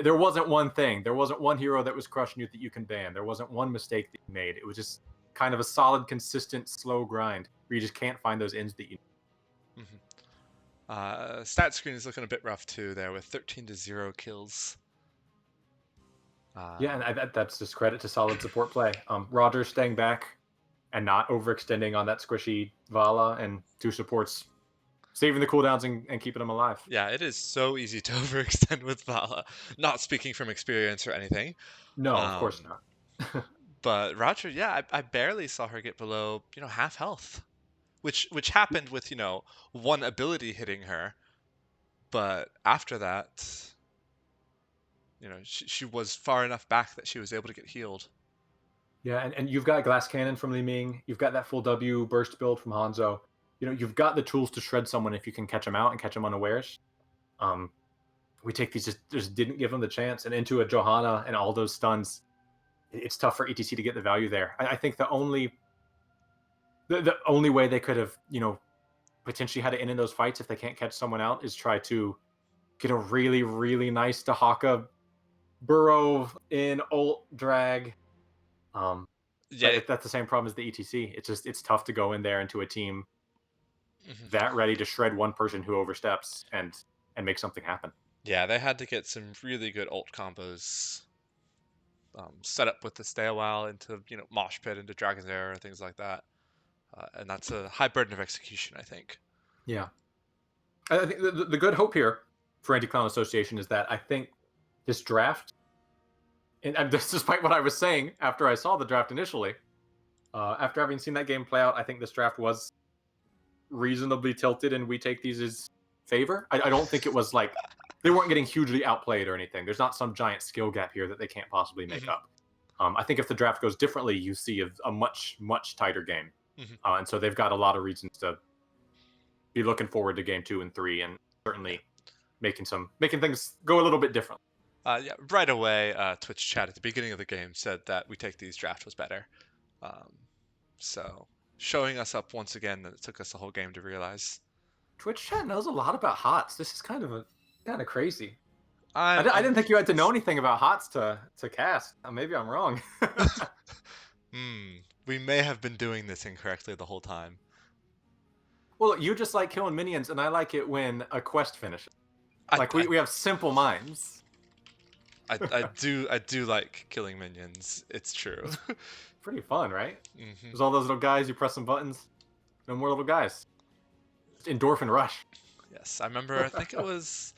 [SPEAKER 2] there wasn't one thing. There wasn't one hero that was crushing you that you can ban. There wasn't one mistake that you made. It was just kind of a solid, consistent, slow grind where you just can't find those ends that you need.
[SPEAKER 1] Stat screen is looking a bit rough too there with 13-0 kills.
[SPEAKER 2] Yeah, and that's just credit to solid support play. Roger staying back and not overextending on that squishy Vala, and two supports saving the cooldowns and keeping them alive.
[SPEAKER 1] Yeah, it is so easy to overextend with Vala. Not speaking from experience or anything.
[SPEAKER 2] No, of course not.
[SPEAKER 1] But Roger, yeah, I barely saw her get below, half health. Which happened with, one ability hitting her. But after that, she was far enough back that she was able to get healed.
[SPEAKER 2] Yeah, and you've got Glass Cannon from Li Ming. You've got that full W burst build from Hanzo. You've got the tools to shred someone if you can catch them out and catch them unawares. We Take These just didn't give them the chance, and into a Johanna and all those stuns, it's tough for ETC to get the value there. I think the only way they could have, potentially had to end in those fights if they can't catch someone out is try to get a really, really nice Dahaka burrow in ult drag. Yeah, that's the same problem as the ETC. It's tough to go in there into a team that ready to shred one person who oversteps and make something happen.
[SPEAKER 1] Yeah, they had to get some really good ult combos set up with the stay a while into Mosh Pit, into Dragon's Air, things like that. And that's a high burden of execution, I think.
[SPEAKER 2] Yeah. I think the good hope here for Anti-Clown Association is that I think this draft, and despite what I was saying after I saw the draft initially, After having seen that game play out, I think this draft was reasonably tilted, and we take these as favor. I don't think it was like they weren't getting hugely outplayed or anything. There's not some giant skill gap here that they can't possibly make
[SPEAKER 1] Mhm,
[SPEAKER 2] up. I think if the draft goes differently, you see a much tighter game,
[SPEAKER 1] mhm.
[SPEAKER 2] and so they've got a lot of reasons to be looking forward to game 2 and 3, and
[SPEAKER 1] Yeah.
[SPEAKER 2] certainly making things go a little bit different.
[SPEAKER 1] Yeah, right away, Twitch chat at the beginning of the game said that we take these draft was better. Um, so showing us up once again that it took us a whole game to realize.
[SPEAKER 2] Twitch chat knows a lot about HOTS. This is kind of crazy.
[SPEAKER 1] I'm
[SPEAKER 2] I
[SPEAKER 1] I'm
[SPEAKER 2] didn't think you had to know
[SPEAKER 1] curious.
[SPEAKER 2] anything about HOTS to cast. Maybe I'm wrong.
[SPEAKER 1] Hmm. We may have been doing this incorrectly the whole time.
[SPEAKER 2] Well, you just like killing minions, and I like it when a quest finishes.
[SPEAKER 1] I
[SPEAKER 2] Like
[SPEAKER 1] I,
[SPEAKER 2] we have simple minds.
[SPEAKER 1] I do like killing minions. It's true.
[SPEAKER 2] It's pretty fun, right?
[SPEAKER 1] hmm
[SPEAKER 2] There's all those little guys. You press some buttons. No more little guys. Endorphin rush.
[SPEAKER 1] Yes, I remember. I think it was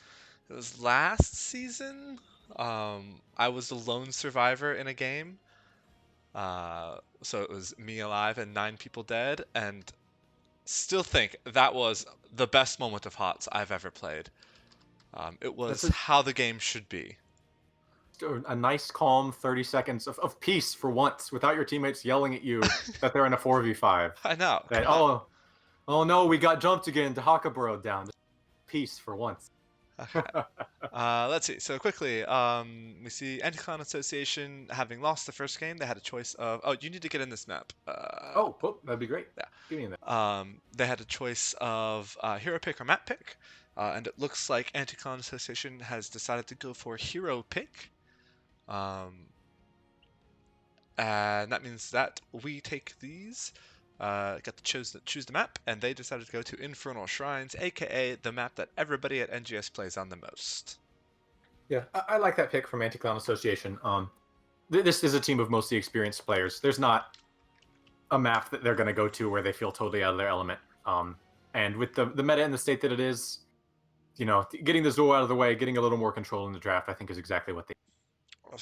[SPEAKER 1] last season. I was the lone survivor in a game. So it was me alive and 9 people dead, and still think that was the best moment of HOTS I've ever played. It
[SPEAKER 2] That's
[SPEAKER 1] was how the game should be.
[SPEAKER 2] a nice, calm 30 seconds of peace for once, without your teammates yelling at you that they're in a 4v5.
[SPEAKER 1] I know.
[SPEAKER 2] That
[SPEAKER 1] Come on.
[SPEAKER 2] oh no, we got jumped again. Tahaka burrowed down. Peace for once.
[SPEAKER 1] Okay. Let's see. So quickly, we see Anticon Association having lost the first game. They had a choice of. Oh, you need to get in this map.
[SPEAKER 2] Oh, well, that'd be great.
[SPEAKER 1] Yeah.
[SPEAKER 2] Give me that.
[SPEAKER 1] They had a choice of hero pick or map pick, and it looks like Anticon Association has decided to go for hero pick. Um, and that means that we take these, get to choose the map, and they decided to go to Infernal Shrines, aka the map that everybody at NGS plays on the most.
[SPEAKER 2] Yeah, I like that pick from Anti-Clown Association. This is a team of mostly experienced players. There's not a map that they're going to go to where they feel totally out of their element. And with the meta and the state that it is, getting the Zul out of the way, getting a little more control in the draft, I think is exactly what they.
[SPEAKER 1] Ugh.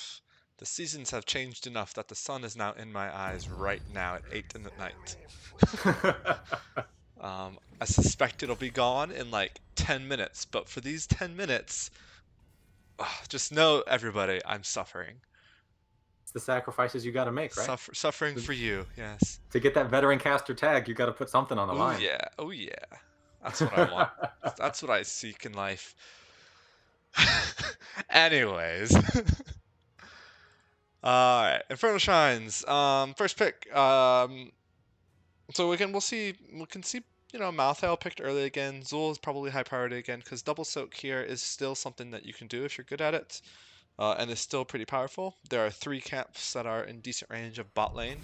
[SPEAKER 1] The seasons have changed enough that the sun is now in my eyes right now at 8 in the night. I suspect it'll be gone in like 10 minutes, but for these 10 minutes, just know, everybody, I'm suffering.
[SPEAKER 2] It's the sacrifices you got to make, right?
[SPEAKER 1] Suffering for you, yes.
[SPEAKER 2] To get that veteran caster tag, you got to put something on the
[SPEAKER 1] Oh
[SPEAKER 2] line.
[SPEAKER 1] yeah, oh yeah. That's what I want. That's what I seek in life. Anyways. Alright, Infernal Shines. First pick. So we can see, Malthael picked early again. Zul is probably high priority again because double soak here is still something that you can do if you're good at it, and is still pretty powerful. There are 3 camps that are in decent range of bot lane.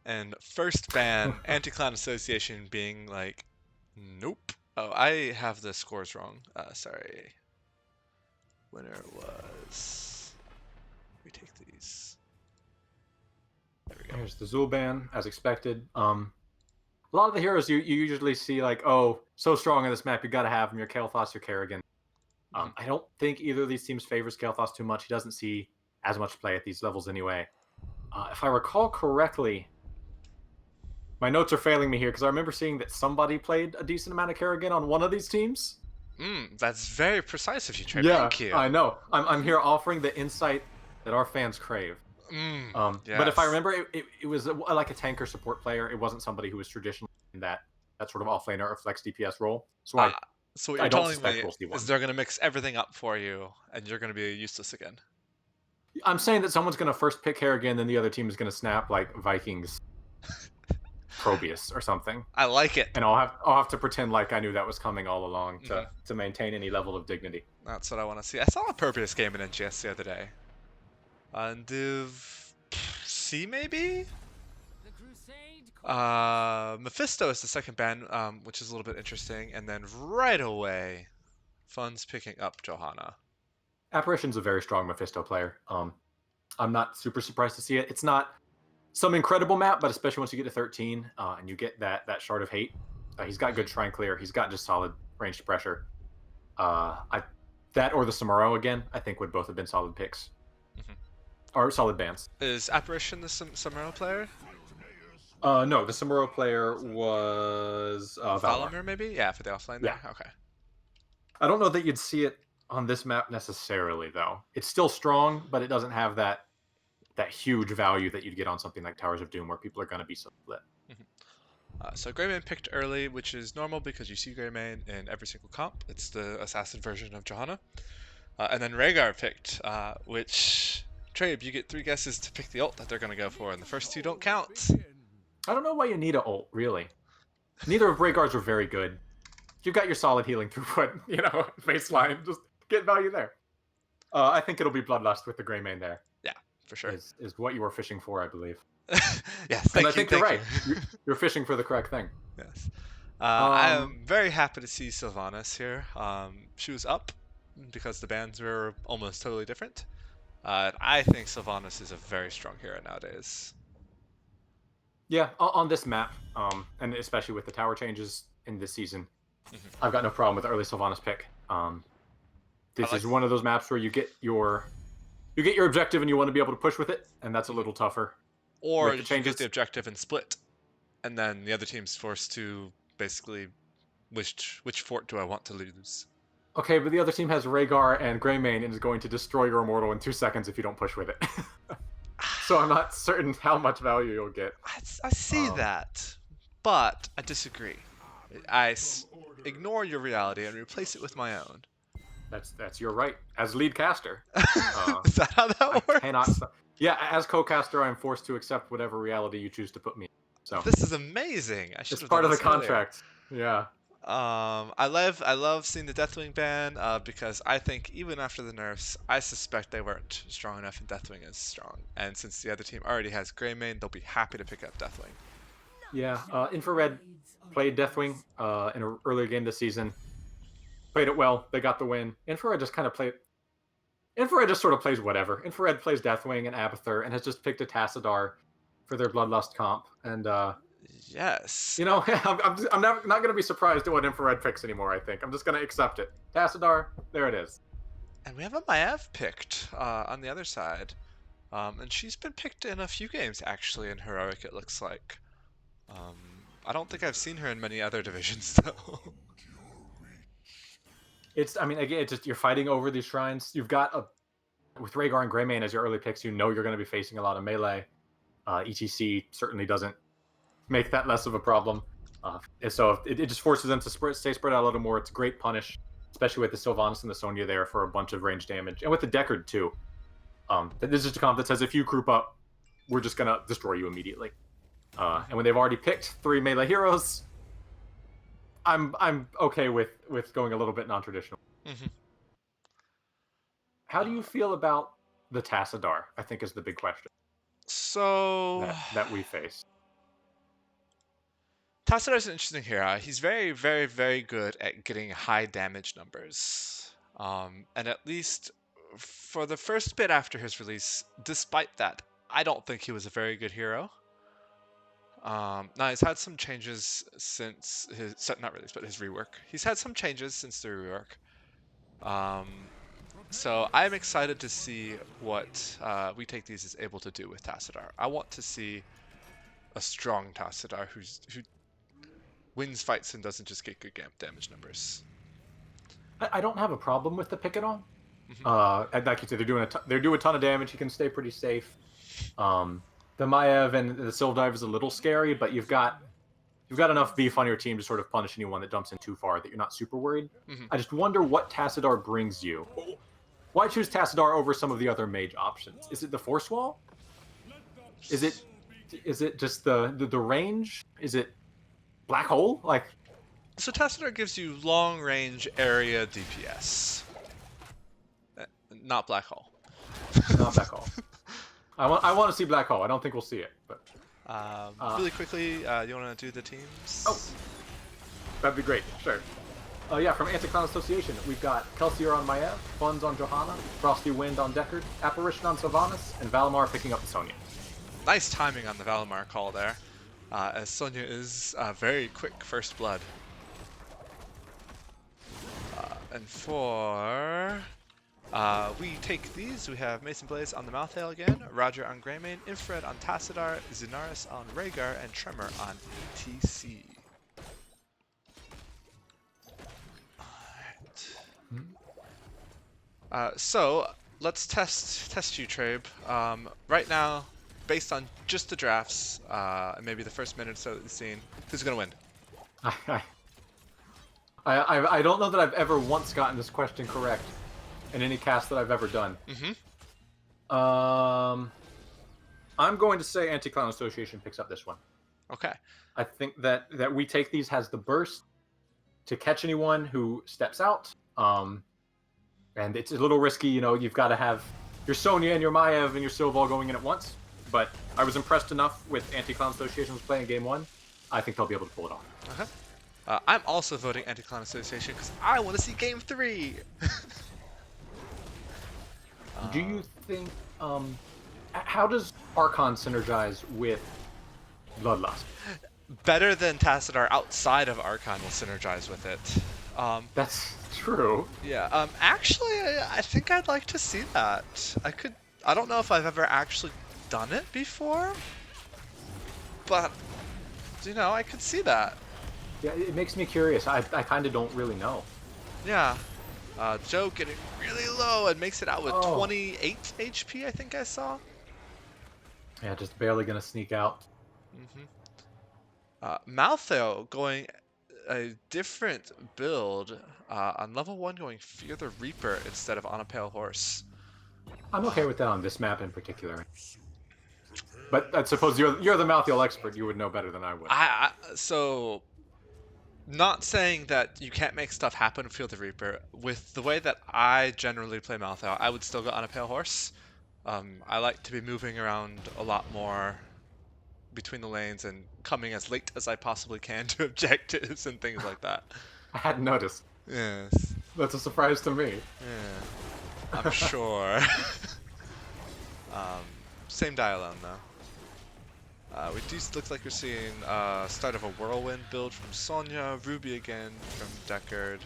[SPEAKER 1] And first ban, Anti-Clan Association being like, nope. Oh, I have the scores wrong. Sorry. Winner was. We take these. There we go.
[SPEAKER 2] Here's the Zul ban, as expected. A lot of the heroes you usually see like, oh, so strong in this map, you got to have them. Your Kael'thas, your Kerrigan. I don't think either of these teams favors Kael'thas too much. He doesn't see as much play at these levels anyway. If I recall correctly, my notes are failing me here because I remember seeing that somebody played a decent amount of Kerrigan on one of these teams.
[SPEAKER 1] That's very precise of you, Trey.
[SPEAKER 2] Yeah,
[SPEAKER 1] Thank you.
[SPEAKER 2] I know. I'm here offering the insight that our fans crave. But if I
[SPEAKER 1] Yes.
[SPEAKER 2] remember, it was like a tanker support player. It wasn't somebody who was traditionally in that sort of offlaner or flex DPS role. So
[SPEAKER 1] So what
[SPEAKER 2] I
[SPEAKER 1] you're
[SPEAKER 2] don't
[SPEAKER 1] telling
[SPEAKER 2] suspect
[SPEAKER 1] me
[SPEAKER 2] we'll see
[SPEAKER 1] is
[SPEAKER 2] one.
[SPEAKER 1] they're gonna mix everything up for you, and you're gonna be useless again.
[SPEAKER 2] I'm saying that someone's going to first pick Harrigan, then the other team is going to snap like Vikings Probius or something.
[SPEAKER 1] I like it.
[SPEAKER 2] And I'll have to pretend like I knew that was coming all along to maintain any level of dignity.
[SPEAKER 1] That's what I want to see. I saw a Pervious game in NGS the other day. On Div C maybe? Mephisto is the second ban, which is a little bit interesting, and then right away, Fun's picking up Johanna.
[SPEAKER 2] Apparition's a very strong Mephisto player. I'm not super surprised to see it. It's not some incredible map, but especially once you get to 13 and you get that Shard of Hate, he's got good shrine clear. He's got just solid ranged pressure. That or the Samuro again, I think would both have been solid picks. Are solid bans.
[SPEAKER 1] Is Apparition the Samuro player?
[SPEAKER 2] No, the Samuro player was Valimar.
[SPEAKER 1] Valamir, maybe? Yeah, for the offlane
[SPEAKER 2] Yeah.
[SPEAKER 1] there. Okay.
[SPEAKER 2] I don't know that you'd see it on this map necessarily, though. It's still strong, but it doesn't have that huge value that you'd get on something like Towers of Doom, where people are going to be so split.
[SPEAKER 1] So Greymane picked early, which is normal because you see Greymane in every single comp. It's the assassin version of Johanna. And then Rhaegar picked, which Trabe, you get 3 guesses to pick the ult that they're going to go for, and the first 2 don't count.
[SPEAKER 2] I don't know why you need a ult, really. Neither of Rhaegar's are very good. You've got your solid healing throughput, baseline. Just get value there. I think it'll be Bloodlust with the Greymane there.
[SPEAKER 1] Yeah, for sure.
[SPEAKER 2] Is what you were fishing for, I believe.
[SPEAKER 1] Yes, thank
[SPEAKER 2] and
[SPEAKER 1] you.
[SPEAKER 2] I think
[SPEAKER 1] thank
[SPEAKER 2] you're right.
[SPEAKER 1] you.
[SPEAKER 2] You're fishing for the correct thing.
[SPEAKER 1] Yes. I am very happy to see Sylvanas here. She was up because the bans were almost totally different. I think Sylvanas is a very strong hero nowadays.
[SPEAKER 2] Yeah, on this map, and especially with the tower changes in this season, I've got no problem with the early Sylvanas pick. This is one of those maps where you get your objective and you want to be able to push with it, and that's a little tougher.
[SPEAKER 1] Or you get the objective and split, and then the other team's forced to basically, which fort do I want to lose?
[SPEAKER 2] Okay, but the other team has Rhaegar and Greymane and is going to destroy your Immortal in 2 seconds if you don't push with it. So I'm not certain how much value you'll get.
[SPEAKER 1] I see that, but I disagree. Ignore your reality and replace it with my own.
[SPEAKER 2] That's your right as lead caster.
[SPEAKER 1] Is that how that works?
[SPEAKER 2] Yeah, as co-caster, I'm forced to accept whatever reality you choose to put me in. So
[SPEAKER 1] this is amazing.
[SPEAKER 2] It's part of the contract. Yeah.
[SPEAKER 1] I love seeing the Deathwing ban because I think even after the nerfs, I suspect they weren't strong enough and Deathwing is strong. And since the other team already has Greymane, they'll be happy to pick up Deathwing.
[SPEAKER 2] Yeah, Infrared played Deathwing in an earlier game this season. Played it well. They got the win. Infrared just sort of plays whatever. Infrared plays Deathwing and Abathur and has just picked a Tassadar for their Bloodlust comp. And
[SPEAKER 1] yes,
[SPEAKER 2] I'm not going to be surprised at what Infrared picks anymore. I think I'm just going to accept it. Tassadar, there it is.
[SPEAKER 1] And we have a Maiev picked on the other side, and she's been picked in a few games actually in Heroic. It looks like. I don't think I've seen her in many other divisions though.
[SPEAKER 2] Again, it's just you're fighting over these shrines. You've got with Rhaegar and Greymane as your early picks, you're going to be facing a lot of melee. ETC certainly doesn't make that less of a problem. So it just forces them to stay spread out a little more. It's a great punish, especially with the Sylvanas and the Sonya there for a bunch of range damage. And with the Deckard too. This is just a comp that says if you group up, we're just going to destroy you immediately. And when they've already picked 3 melee heroes, I'm okay with going a little bit non-traditional. How do you feel about the Tassadar? I think is the big question.
[SPEAKER 1] So
[SPEAKER 2] that we face.
[SPEAKER 1] Tassadar's an interesting hero. He's very, very, very good at getting high damage numbers. And at least for the first bit after his release, despite that, I don't think he was a very good hero. Now he's had some changes since his not release, but his rework. He's had some changes since the rework. So I'm excited to see what We Take These is able to do with Tassadar. I want to see a strong Tassadar who wins fights and doesn't just get good damage numbers.
[SPEAKER 2] I don't have a problem with the pick at all. Like you said, they do a ton of damage. He can stay pretty safe. The Maiev and the Syldive is a little scary, but you've got enough beef on your team to sort of punish anyone that jumps in too far that you're not super worried. I just wonder what Tassadar brings you. Why choose Tassadar over some of the other mage options? Is it the Force Wall? Is it just the range? Is it Black Hole?
[SPEAKER 1] So Tassadar gives you long range area DPS. Not Black Hole.
[SPEAKER 2] Not Black Hole. I want to see Black Hole. I don't think we'll see it, but
[SPEAKER 1] really quickly, you want to do the teams?
[SPEAKER 2] Oh, that'd be great. Sure. Yeah, from Anti-Clown Association, we've got Kelsier on Maiev, Funds on Johanna, Frosty Wind on Deckard, Apparition on Sylvanas, and Valimar picking up the Sonya.
[SPEAKER 1] Nice timing on the Valimar call there, as Sonya is very quick first blood. And for We take these. We have Mason Blaze on the Malthael again, Roger on Greymane, Infrared on Tassadar, Zinaris on Rhaegar, and Tremor on ETC. Alright. So let's test you, Trabe. Right now, based on just the drafts, and maybe the first minute or so that you've seen, who's gonna win?
[SPEAKER 2] I, I don't know that I've ever once gotten this question correct in any cast that I've ever done.
[SPEAKER 1] Mm-hmm.
[SPEAKER 2] I'm going to say Anti-Clown Association picks up this one.
[SPEAKER 1] Okay.
[SPEAKER 2] I think that We Take These has the burst to catch anyone who steps out. And it's a little risky, you know, you've got to have your Sonya and your Maiev and your Sylve all going in at once. But I was impressed enough with Anti-Clown Association's play in game 1. I think they'll be able to pull it off.
[SPEAKER 1] Okay. I'm also voting Anti-Clown Association because I want to see game 3!
[SPEAKER 2] Do you think, how does Archon synergize with Bloodlust?
[SPEAKER 1] Better than Tassadar outside of Archon will synergize with it.
[SPEAKER 2] That's true.
[SPEAKER 1] Yeah, actually, I think I'd like to see that. I don't know if I've ever actually done it before, but, you know, I could see that.
[SPEAKER 2] Yeah, it makes me curious. I kind of don't really know.
[SPEAKER 1] Yeah. Joe getting really low and makes it out with
[SPEAKER 2] Oh.
[SPEAKER 1] 28 HP, I think I saw.
[SPEAKER 2] Yeah, just barely gonna sneak out.
[SPEAKER 1] Malthael going a different build, on level 1 going Fear the Reaper instead of on a Pale Horse.
[SPEAKER 2] I'm okay with that on this map in particular. But I suppose you're the Malthael expert. You would know better than I would.
[SPEAKER 1] So, not saying that you can't make stuff happen with Fear the Reaper. With the way that I generally play Malthael, I would still go on a Pale Horse. I like to be moving around a lot more between the lanes and coming as late as I possibly can to objectives and things like that.
[SPEAKER 2] I hadn't noticed.
[SPEAKER 1] Yes.
[SPEAKER 2] That's a surprise to me.
[SPEAKER 1] Yeah. I'm sure. Same dial-on though. We do look like we're seeing start of a Whirlwind build from Sonya, Ruby again from Deckard.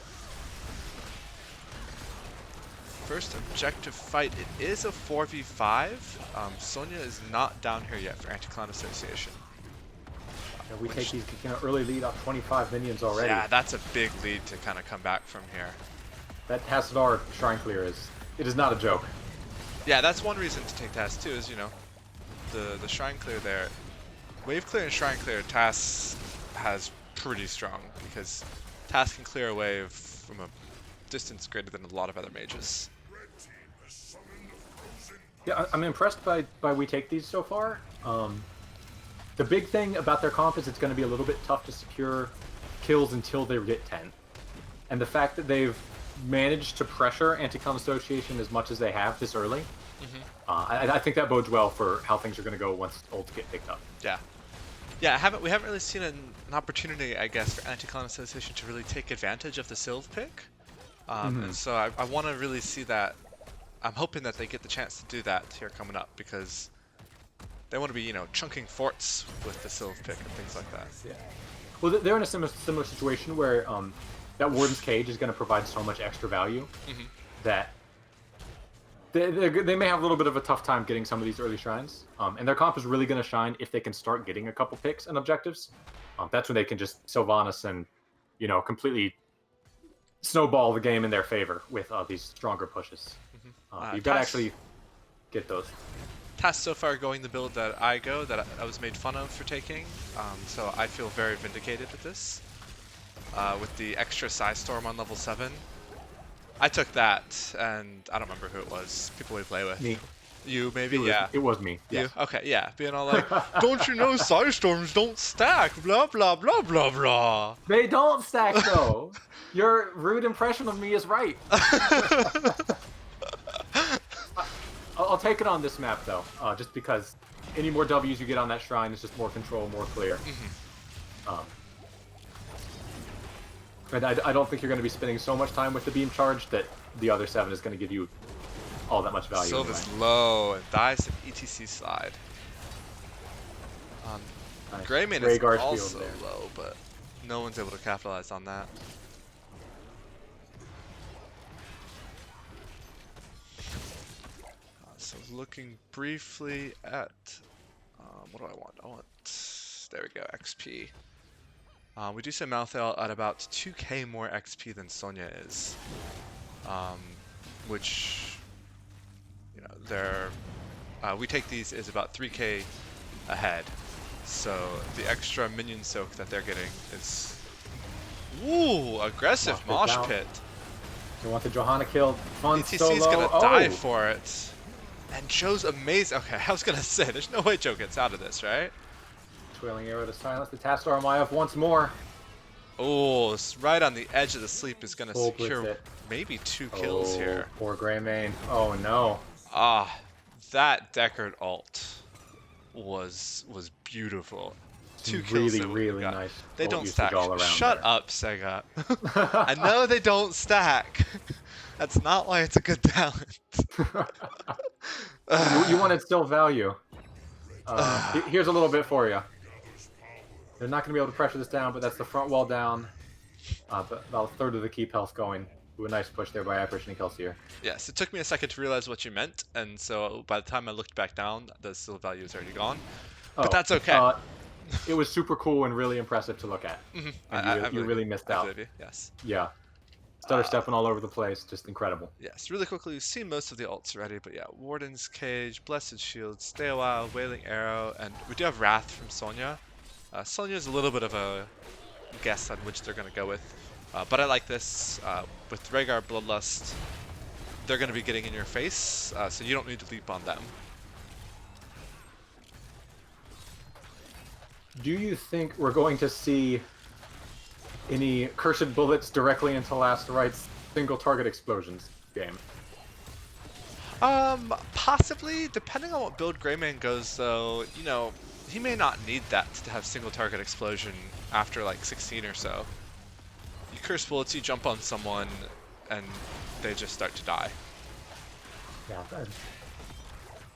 [SPEAKER 1] First objective fight, it is a 4v5. Sonya is not down here yet for Anti-Clown Association.
[SPEAKER 2] Yeah, we take these early lead up 25 minions already.
[SPEAKER 1] Yeah, that's a big lead to kind of come back from here.
[SPEAKER 2] That Tassadar Shrine Clear is not a joke.
[SPEAKER 1] Yeah, that's one reason to take TAS too, is, you know, the Shrine Clear there. Wave Clear and Shrine Clear, TAS has pretty strong, because TAS can clear a wave from a distance greater than a lot of other mages.
[SPEAKER 2] Yeah, I'm impressed by We Take These so far. The big thing about their comp is it's going to be a little bit tough to secure kills until they get 10. And the fact that they've managed to pressure Anti-Clown Association as much as they have this early, I think that bodes well for how things are going to go once ults get picked up.
[SPEAKER 1] Yeah. Yeah, we haven't really seen an opportunity, I guess, for Anti-Clown Association to really take advantage of the Sylve pick. And so I want to really see that. I'm hoping that they get the chance to do that here coming up, because they want to be, you know, chunking forts with the Sylve pick and things like that.
[SPEAKER 2] Yeah. Well, they're in a similar situation where that Warden's Cage is going to provide so much extra value that they may have a little bit of a tough time getting some of these early shrines. And their comp is really going to shine if they can start getting a couple picks and objectives. That's when they can just Sylvanas and, you know, completely snowball the game in their favor with these stronger pushes. You've got to actually get those.
[SPEAKER 1] TAS so far going the build that I go, that I was made fun of for taking, so I feel very vindicated with this. With the extra Psystorm on level 7. I took that, and I don't remember who it was. People we play with.
[SPEAKER 2] Me.
[SPEAKER 1] You, maybe? Yeah.
[SPEAKER 2] It was me. Yes.
[SPEAKER 1] You? Okay, yeah. Being all like, don't you know Psystorms don't stack, blah, blah, blah, blah, blah.
[SPEAKER 2] They don't stack, though. Your rude impression of me is right. I'll take it on this map, though, just because any more Ws you get on that shrine is just more control, more clear. And I don't think you're going to be spending so much time with the beam charge that the other 7 is going to give you all that much value.
[SPEAKER 1] Sylve is low and dies an ETC slide.
[SPEAKER 2] Nice.
[SPEAKER 1] Greymane is also low, but no one's able to capitalize on that. So looking briefly at what do I want? I want, there we go, XP. We do see Malthael at about 2k more XP than Sonya is, um, which, you know, we take these as about 3k ahead. So the extra minion soak that they're getting is, ooh, aggressive mosh pit.
[SPEAKER 2] You want the Johanna kill? Fun
[SPEAKER 1] ETC's
[SPEAKER 2] solo.
[SPEAKER 1] gonna die for it. And Joe's amazing. Okay, I was gonna say, there's no way Joe gets out of this, right?
[SPEAKER 2] Twirling arrow to silence the Tastar Maiev once more.
[SPEAKER 1] Oh, it's right on the edge of the sleep is gonna
[SPEAKER 2] Full
[SPEAKER 1] secure maybe 2 kills here.
[SPEAKER 2] Poor Greymane. Oh no.
[SPEAKER 1] Ah, that Deckard ult was beautiful. 2 kills.
[SPEAKER 2] Really nice.
[SPEAKER 1] They don't stack. Shut up, Sega. I know they don't stack. That's not why it's a good talent.
[SPEAKER 2] You wanted still value. Here's a little bit for you. They're not going to be able to pressure this down, but that's the front wall down. About a third of the keep health going. Ooh, a nice push there by Iperish and Kelsier.
[SPEAKER 1] Yes, it took me a second to realize what you meant, and so by the time I looked back down, the still value is already gone. But that's okay.
[SPEAKER 2] It was super cool and really impressive to look at.
[SPEAKER 1] Mm-hmm.
[SPEAKER 2] You really missed out.
[SPEAKER 1] Yes.
[SPEAKER 2] Yeah. Stutter stepping all over the place, just incredible.
[SPEAKER 1] Yes, really quickly, you've seen most of the ults already, but yeah, Warden's Cage, Blessed Shield, Stay a While, Wailing Arrow, and we do have Wrath from Sonya. Sonya's a little bit of a guess on which they're going to go with, but I like this. With Rhaegar Bloodlust, they're going to be getting in your face, so you don't need to leap on them.
[SPEAKER 2] Do you think we're going to see any cursed bullets directly into Last Right's single target explosions game?
[SPEAKER 1] Possibly, depending on what build Greymane goes, though, you know, he may not need that to have single target explosion after like 16 or so. You curse bullets, you jump on someone, and they just start to die.
[SPEAKER 2] Yeah,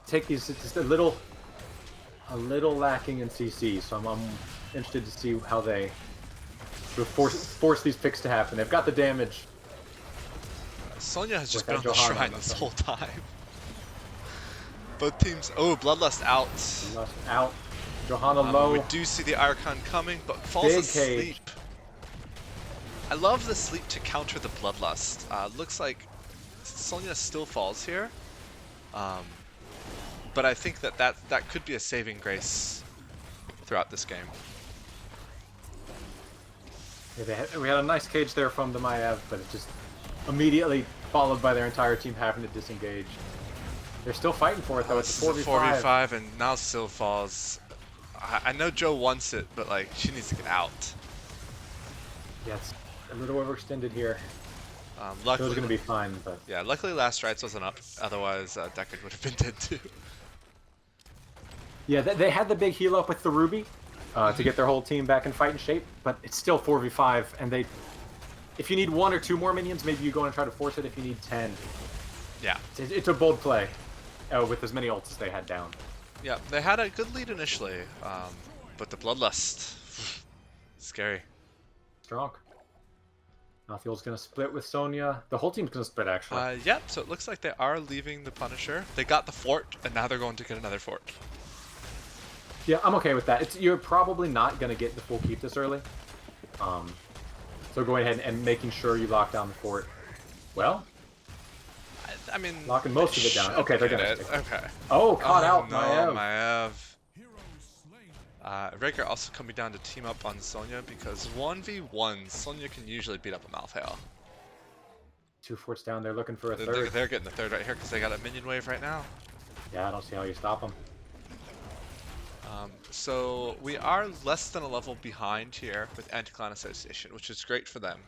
[SPEAKER 2] take these just a little lacking in CC, so I'm interested to see how they force these picks to happen. They've got the damage.
[SPEAKER 1] Sonya has just been on the shrine this whole time. Both teams. Oh, Bloodlust out.
[SPEAKER 2] Bloodlust out. Johanna low.
[SPEAKER 1] We do see the Archon coming, but falls asleep. I love the sleep to counter the Bloodlust. Looks like Sonya still falls here. But I think that could be a saving grace throughout this game.
[SPEAKER 2] Yeah, we had a nice cage there from the Maiev, but it just immediately followed by their entire team having to disengage. They're still fighting for it though. It's a 4v5.
[SPEAKER 1] And now still falls. I know Joe wants it, but like she needs to get out.
[SPEAKER 2] Yeah, it's a little overextended here.
[SPEAKER 1] Luckily,
[SPEAKER 2] Joe's gonna be fine, but
[SPEAKER 1] yeah, luckily Last Rites wasn't up. Otherwise, Deckard would have been dead too.
[SPEAKER 2] Yeah, they had the big heal up with the Ruby to get their whole team back in fighting shape, but it's still 4v5, and if you need 1 or 2 more minions, maybe you go and try to force it. If you need 10,
[SPEAKER 1] yeah,
[SPEAKER 2] it's a bold play with as many ults as they had down.
[SPEAKER 1] Yeah, they had a good lead initially, but the Bloodlust, scary.
[SPEAKER 2] Strong. Malthael's gonna split with Sonya. The whole team's gonna split, actually.
[SPEAKER 1] Yep, so it looks like they are leaving the Punisher. They got the fort, and now they're going to get another fort.
[SPEAKER 2] Yeah, I'm okay with that. You're probably not gonna get the full keep this early. So going ahead and making sure you lock down the fort. Well,
[SPEAKER 1] I mean,
[SPEAKER 2] locking most of it down. Okay, they're gonna stick.
[SPEAKER 1] Okay.
[SPEAKER 2] Oh, caught out,
[SPEAKER 1] no,
[SPEAKER 2] Maiev.
[SPEAKER 1] Rhaegar also coming down to team up on Sonya because 1v1, Sonya can usually beat up a Malthael.
[SPEAKER 2] 2 forts down, they're looking for a third.
[SPEAKER 1] They're getting the third right here because they got a minion wave right now.
[SPEAKER 2] Yeah, I don't see how you stop them.
[SPEAKER 1] So we are less than a level behind here with Anti-Clan Association, which is great for them.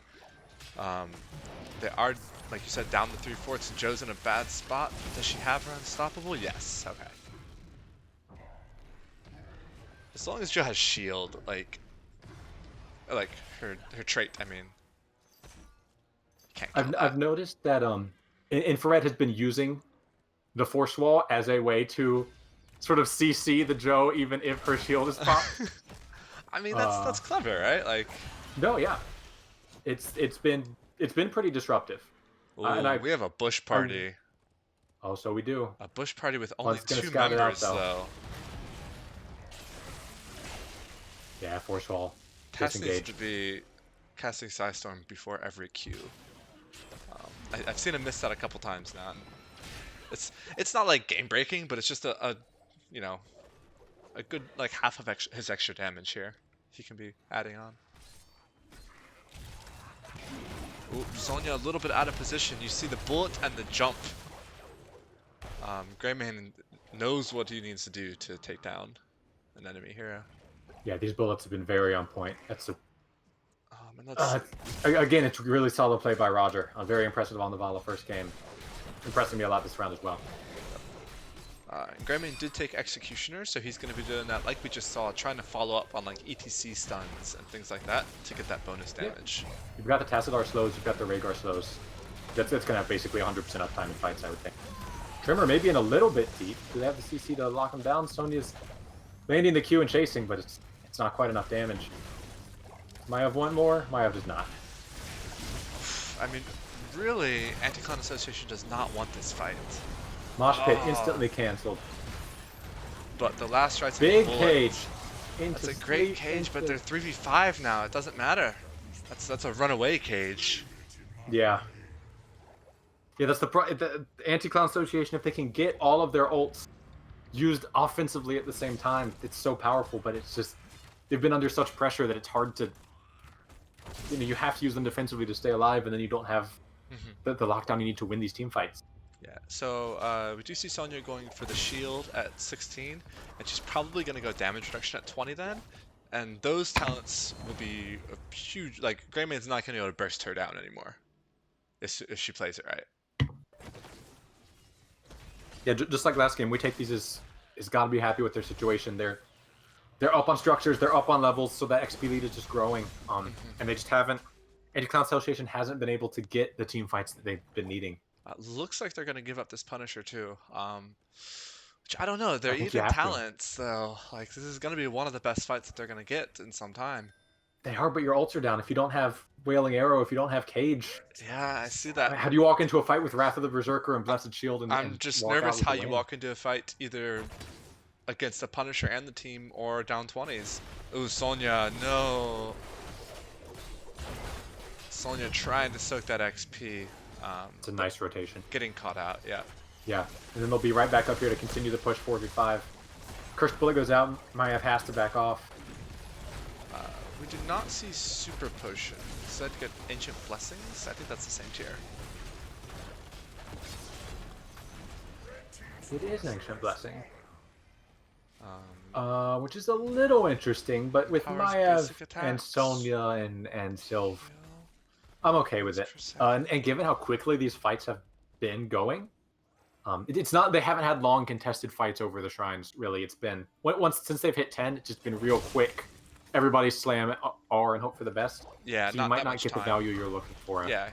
[SPEAKER 1] They are, like you said, down the 3 forts. Joe's in a bad spot. Does she have her unstoppable? Yes. Okay. As long as Joe has shield, like her trait. I mean, can't.
[SPEAKER 2] I've noticed that Infrared has been using the force wall as a way to sort of CC the Joe even if her shield is popped.
[SPEAKER 1] I mean, that's clever, right? Like,
[SPEAKER 2] no, yeah, it's been pretty disruptive.
[SPEAKER 1] Ooh, we have a bush party.
[SPEAKER 2] Oh, so we do.
[SPEAKER 1] A bush party with only
[SPEAKER 2] Blood's gonna
[SPEAKER 1] 2
[SPEAKER 2] scout it out
[SPEAKER 1] members,
[SPEAKER 2] though.
[SPEAKER 1] though.
[SPEAKER 2] Yeah, force wall.
[SPEAKER 1] Tess needs to
[SPEAKER 2] Disengage.
[SPEAKER 1] be casting Psystorm before every Q. I've seen him miss that a couple times now. And it's not like game breaking, but it's just a you know a good like half of his extra damage here he can be adding on. Ooh, Sonya a little bit out of position. You see the bullet and the jump. Greymane knows what he needs to do to take down an enemy hero.
[SPEAKER 2] Yeah, these bullets have been very on point. That's a
[SPEAKER 1] And let's
[SPEAKER 2] again, it's really solid play by Roger. I'm very impressive on the Vala first game. Impressing me a lot this round as well.
[SPEAKER 1] Greymane did take Executioner, so he's going to be doing that like we just saw, trying to follow up on like ETC stuns and things like that to get that bonus damage.
[SPEAKER 2] Yep. You've got the Tassadar slows, you've got the Rhaegar slows. That's going to have basically 100% uptime in fights, I would think. Trimmer maybe in a little bit deep. Do they have the CC to lock him down? Sonya's landing the Q and chasing, but it's not quite enough damage. Maiev want more? Maiev does not.
[SPEAKER 1] I mean, really, Anti-Clan Association does not want this fight.
[SPEAKER 2] Mosh pit instantly cancelled.
[SPEAKER 1] But the last strike's
[SPEAKER 2] Big
[SPEAKER 1] bullet.
[SPEAKER 2] cage.
[SPEAKER 1] That's a great cage, but they're 3v5 now. It doesn't matter. That's a runaway cage.
[SPEAKER 2] Yeah. Yeah, that's the Anti-Clown Association. If they can get all of their ults used offensively at the same time, it's so powerful. But it's just they've been under such pressure that it's hard to. You have to use them defensively to stay alive, and then you don't have the lockdown you need to win these team fights.
[SPEAKER 1] Yeah, so we do see Sonya going for the shield at 16, and she's probably going to go damage reduction at 20 then. And those talents will be a huge, like, Greymane's not going to be able to burst her down anymore if she plays it right.
[SPEAKER 2] Yeah, just like last game, we take these as got to be happy with their situation. They're up on structures, they're up on levels, so that XP lead is just growing. And they just haven't. Anti-Clown Association hasn't been able to get the team fights that they've been needing.
[SPEAKER 1] Looks like they're going to give up this Punisher too. Which I don't know. They're even
[SPEAKER 2] have
[SPEAKER 1] talents, so like this is going to be one of the best fights that they're going to get in some time.
[SPEAKER 2] They are, but your ults are down. If you don't have Wailing Arrow, if you don't have Cage.
[SPEAKER 1] Yeah, I see that.
[SPEAKER 2] How do you walk into a fight with Wrath of the Berserker and Blessed Shield?
[SPEAKER 1] I'm just nervous how you walk into a fight either against the Punisher and the team or down 20s. Ooh, Sonya, no. Sonya trying to soak that XP.
[SPEAKER 2] It's a nice rotation.
[SPEAKER 1] Getting caught out, yeah.
[SPEAKER 2] Yeah, and then they'll be right back up here to continue the push 4v5. Cursed Bullet goes out, Maiev has to back off.
[SPEAKER 1] We do not see Super Potion. Instead, get Ancient Blessings. I think that's the same tier.
[SPEAKER 2] It is an Ancient Blessing. Which is a little interesting, but with Maiev and Sonya and Sylv, I'm okay with it. And given how quickly these fights have been going, it's not, they haven't had long contested fights over the shrines, really. It's been, since they've hit 10, it's just been real quick. Everybody slam R and hope for the best.
[SPEAKER 1] Yeah,
[SPEAKER 2] so you might not get the value you're looking for.
[SPEAKER 1] Yeah,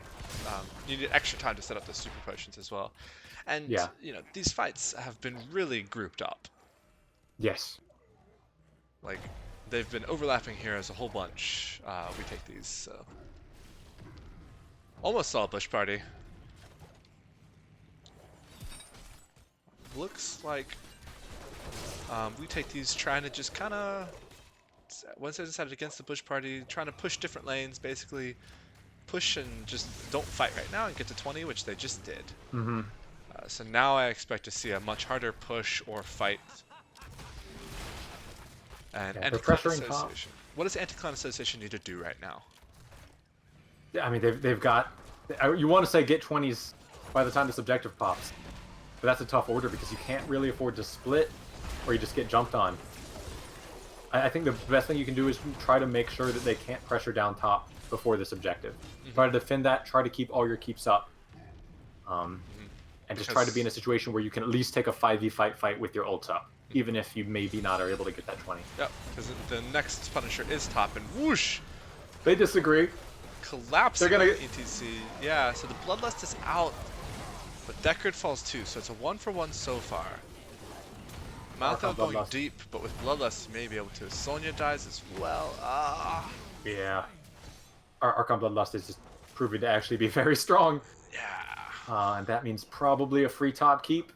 [SPEAKER 1] you need extra time to set up the super potions as well. And, you know, these fights have been really grouped up.
[SPEAKER 2] Yes.
[SPEAKER 1] Like, they've been overlapping heroes a whole bunch. We take these, so. Almost saw a bush party. Looks like we take these trying to just kind of, once they decided against the bush party, trying to push different lanes, basically push and just don't fight right now and get to 20, which they just did. So now I expect to see a much harder push or fight. And Anti-Clan Association. What does Anti-Clan Association need to do right now?
[SPEAKER 2] I mean, they've got, you want to say get 20s by the time this objective pops. But that's a tough order because you can't really afford to split or you just get jumped on. I think the best thing you can do is try to make sure that they can't pressure down top before this objective. Try to defend that, try to keep all your keeps up. And just try to be in a situation where you can at least take a 5v fight with your ults up, even if you maybe not are able to get that 20.
[SPEAKER 1] Yep, because the next Punisher is top and whoosh!
[SPEAKER 2] They disagree.
[SPEAKER 1] Collapsing They're gonna ETC. Yeah, so the Bloodlust is out. But Deckard falls too, so it's a 1-for-1 so far. Malthael going deep, but with Bloodlust, you may be able to. Sonya dies as well.
[SPEAKER 2] Yeah. Our Archon Bloodlust is just proving to actually be very strong.
[SPEAKER 1] Yeah.
[SPEAKER 2] And that means probably a free top keep.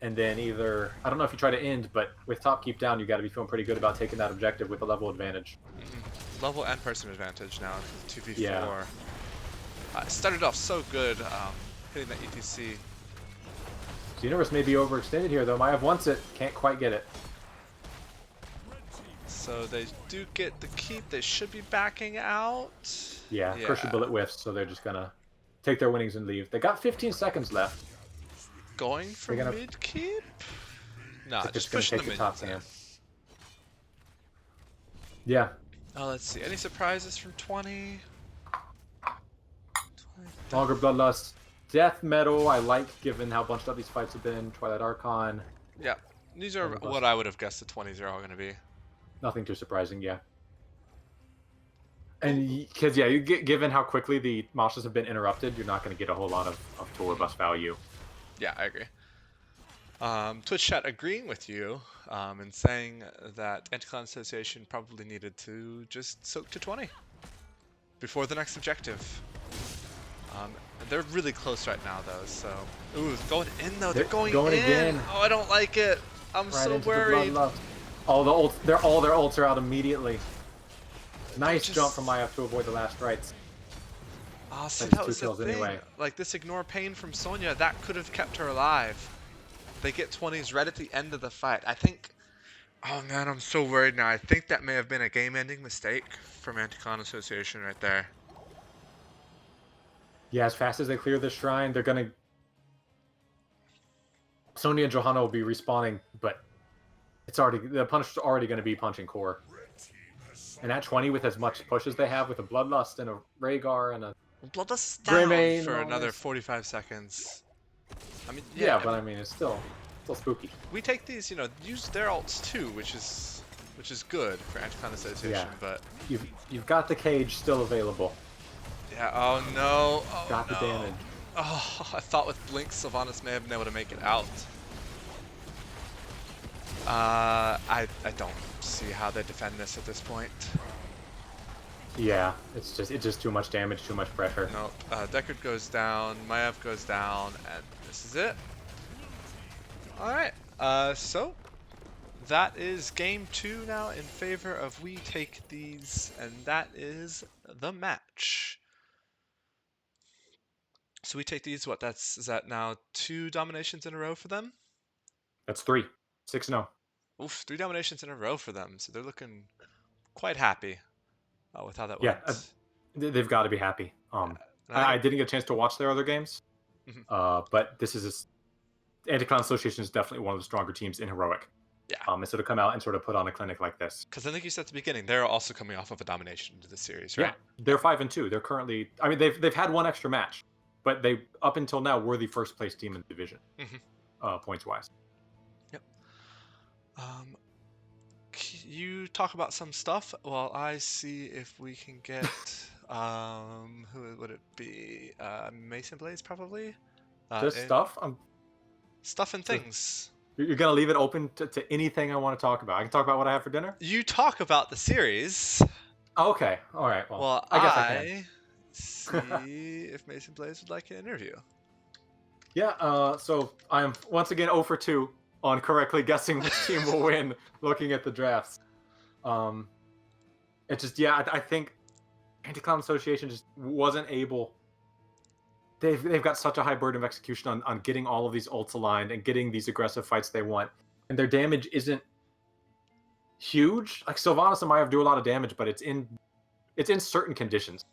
[SPEAKER 2] And then either, I don't know if you try to end, but with top keep down, you got to be feeling pretty good about taking that objective with a level advantage.
[SPEAKER 1] Level and person advantage now, 2v4.
[SPEAKER 2] Yeah.
[SPEAKER 1] It started off so good, hitting that ETC.
[SPEAKER 2] So Universe may be overextended here, though. Maiev wants it, can't quite get it.
[SPEAKER 1] So they do get the keep. They should be backing out.
[SPEAKER 2] Yeah, Crucial Bullet whiffs, so they're just gonna take their winnings and leave. They got 15 seconds left.
[SPEAKER 1] Going for mid keep? Nah, just
[SPEAKER 2] gonna
[SPEAKER 1] pushing
[SPEAKER 2] take
[SPEAKER 1] the
[SPEAKER 2] the top
[SPEAKER 1] minions
[SPEAKER 2] hand. Yeah.
[SPEAKER 1] Oh, let's see. Any surprises from 20?
[SPEAKER 2] Longer Bloodlust. Death Metal, I like, given how bunched up these fights have been. Twilight Archon.
[SPEAKER 1] Yeah, these are what I would have guessed the 20s are all going to be.
[SPEAKER 2] Nothing too surprising, yeah. And because, yeah, given how quickly the Moshes have been interrupted, you're not going to get a whole lot of tool or bus value.
[SPEAKER 1] Yeah, I agree. Twitch chat agreeing with you and saying that Anti-Clan Association probably needed to just soak to 20 before the next objective. They're really close right now, though, so... Ooh, going in, though. They're going in.
[SPEAKER 2] Again.
[SPEAKER 1] Oh, I don't like it. I'm so worried.
[SPEAKER 2] All their ults are out immediately. Nice jump from Maiev to avoid the last rights.
[SPEAKER 1] Oh, see, that was the thing. Anyway. Like, this ignore pain from Sonya, that could have kept her alive. They get 20s right at the end of the fight. I think... Oh, man, I'm so worried now. I think that may have been a game-ending mistake from Anti-Clan Association right there.
[SPEAKER 2] Yeah, as fast as they clear the shrine, they're gonna... Sonya and Johanna will be respawning, but it's already... The Punisher's already gonna be punching core. And at 20, with as much push as they have, with a Bloodlust and a Rhaegar and a...
[SPEAKER 1] Bloodlust down for another 45 seconds. I mean,
[SPEAKER 2] yeah, but I mean, it's still spooky.
[SPEAKER 1] We take these, you know, use their ults too, which is good for Anti-Clan Association,
[SPEAKER 2] yeah.
[SPEAKER 1] but...
[SPEAKER 2] You've got the cage still available.
[SPEAKER 1] Yeah, oh no. Oh,
[SPEAKER 2] got the damage.
[SPEAKER 1] Oh, I thought with Blink, Sylvanas may have been able to make it out. I don't see how they defend this at this point.
[SPEAKER 2] Yeah, it's just too much damage, too much pressure.
[SPEAKER 1] Nope. Deckard goes down, Maiev goes down, and this is it. Alright, so that is game 2 now in favor of We Take These, and that is the match. So We Take These, what, is that now 2 dominations in a row for them?
[SPEAKER 2] That's 3. 6-0.
[SPEAKER 1] Oof, 3 dominations in a row for them, so they're looking quite happy with how that went.
[SPEAKER 2] Yeah, they've got to be happy. I didn't get a chance to watch their other games, but this is... Anti-Clan Association is definitely one of the stronger teams in Heroic.
[SPEAKER 1] Yeah.
[SPEAKER 2] And so to come out and sort of put on a clinic like this.
[SPEAKER 1] Because I think you said at the beginning, they're also coming off of a domination into the series, right?
[SPEAKER 2] Yeah, they're 5-2. They're currently... I mean, they've had one extra match, but they, up until now, were the first place team in the division, points-wise.
[SPEAKER 1] Yep. You talk about some stuff while I see if we can get... who would it be? Mason Blaze, probably?
[SPEAKER 2] Just stuff?
[SPEAKER 1] Stuff and things.
[SPEAKER 2] You're going to leave it open to anything I want to talk about. I can talk about what I have for dinner?
[SPEAKER 1] You talk about the series.
[SPEAKER 2] Oh, okay. All right. Well, I guess I can.
[SPEAKER 1] See if Mason Blaze would like an interview.
[SPEAKER 2] Yeah, so I am once again 0 for 2 on correctly guessing which team will win looking at the drafts. It just, yeah, I think Anti-Clan Association just wasn't able... They've got such a high burden of execution on getting all of these ults aligned and getting these aggressive fights they want. And their damage isn't huge. Like, Sylvanas and Maiev do a lot of damage, but it's in certain conditions.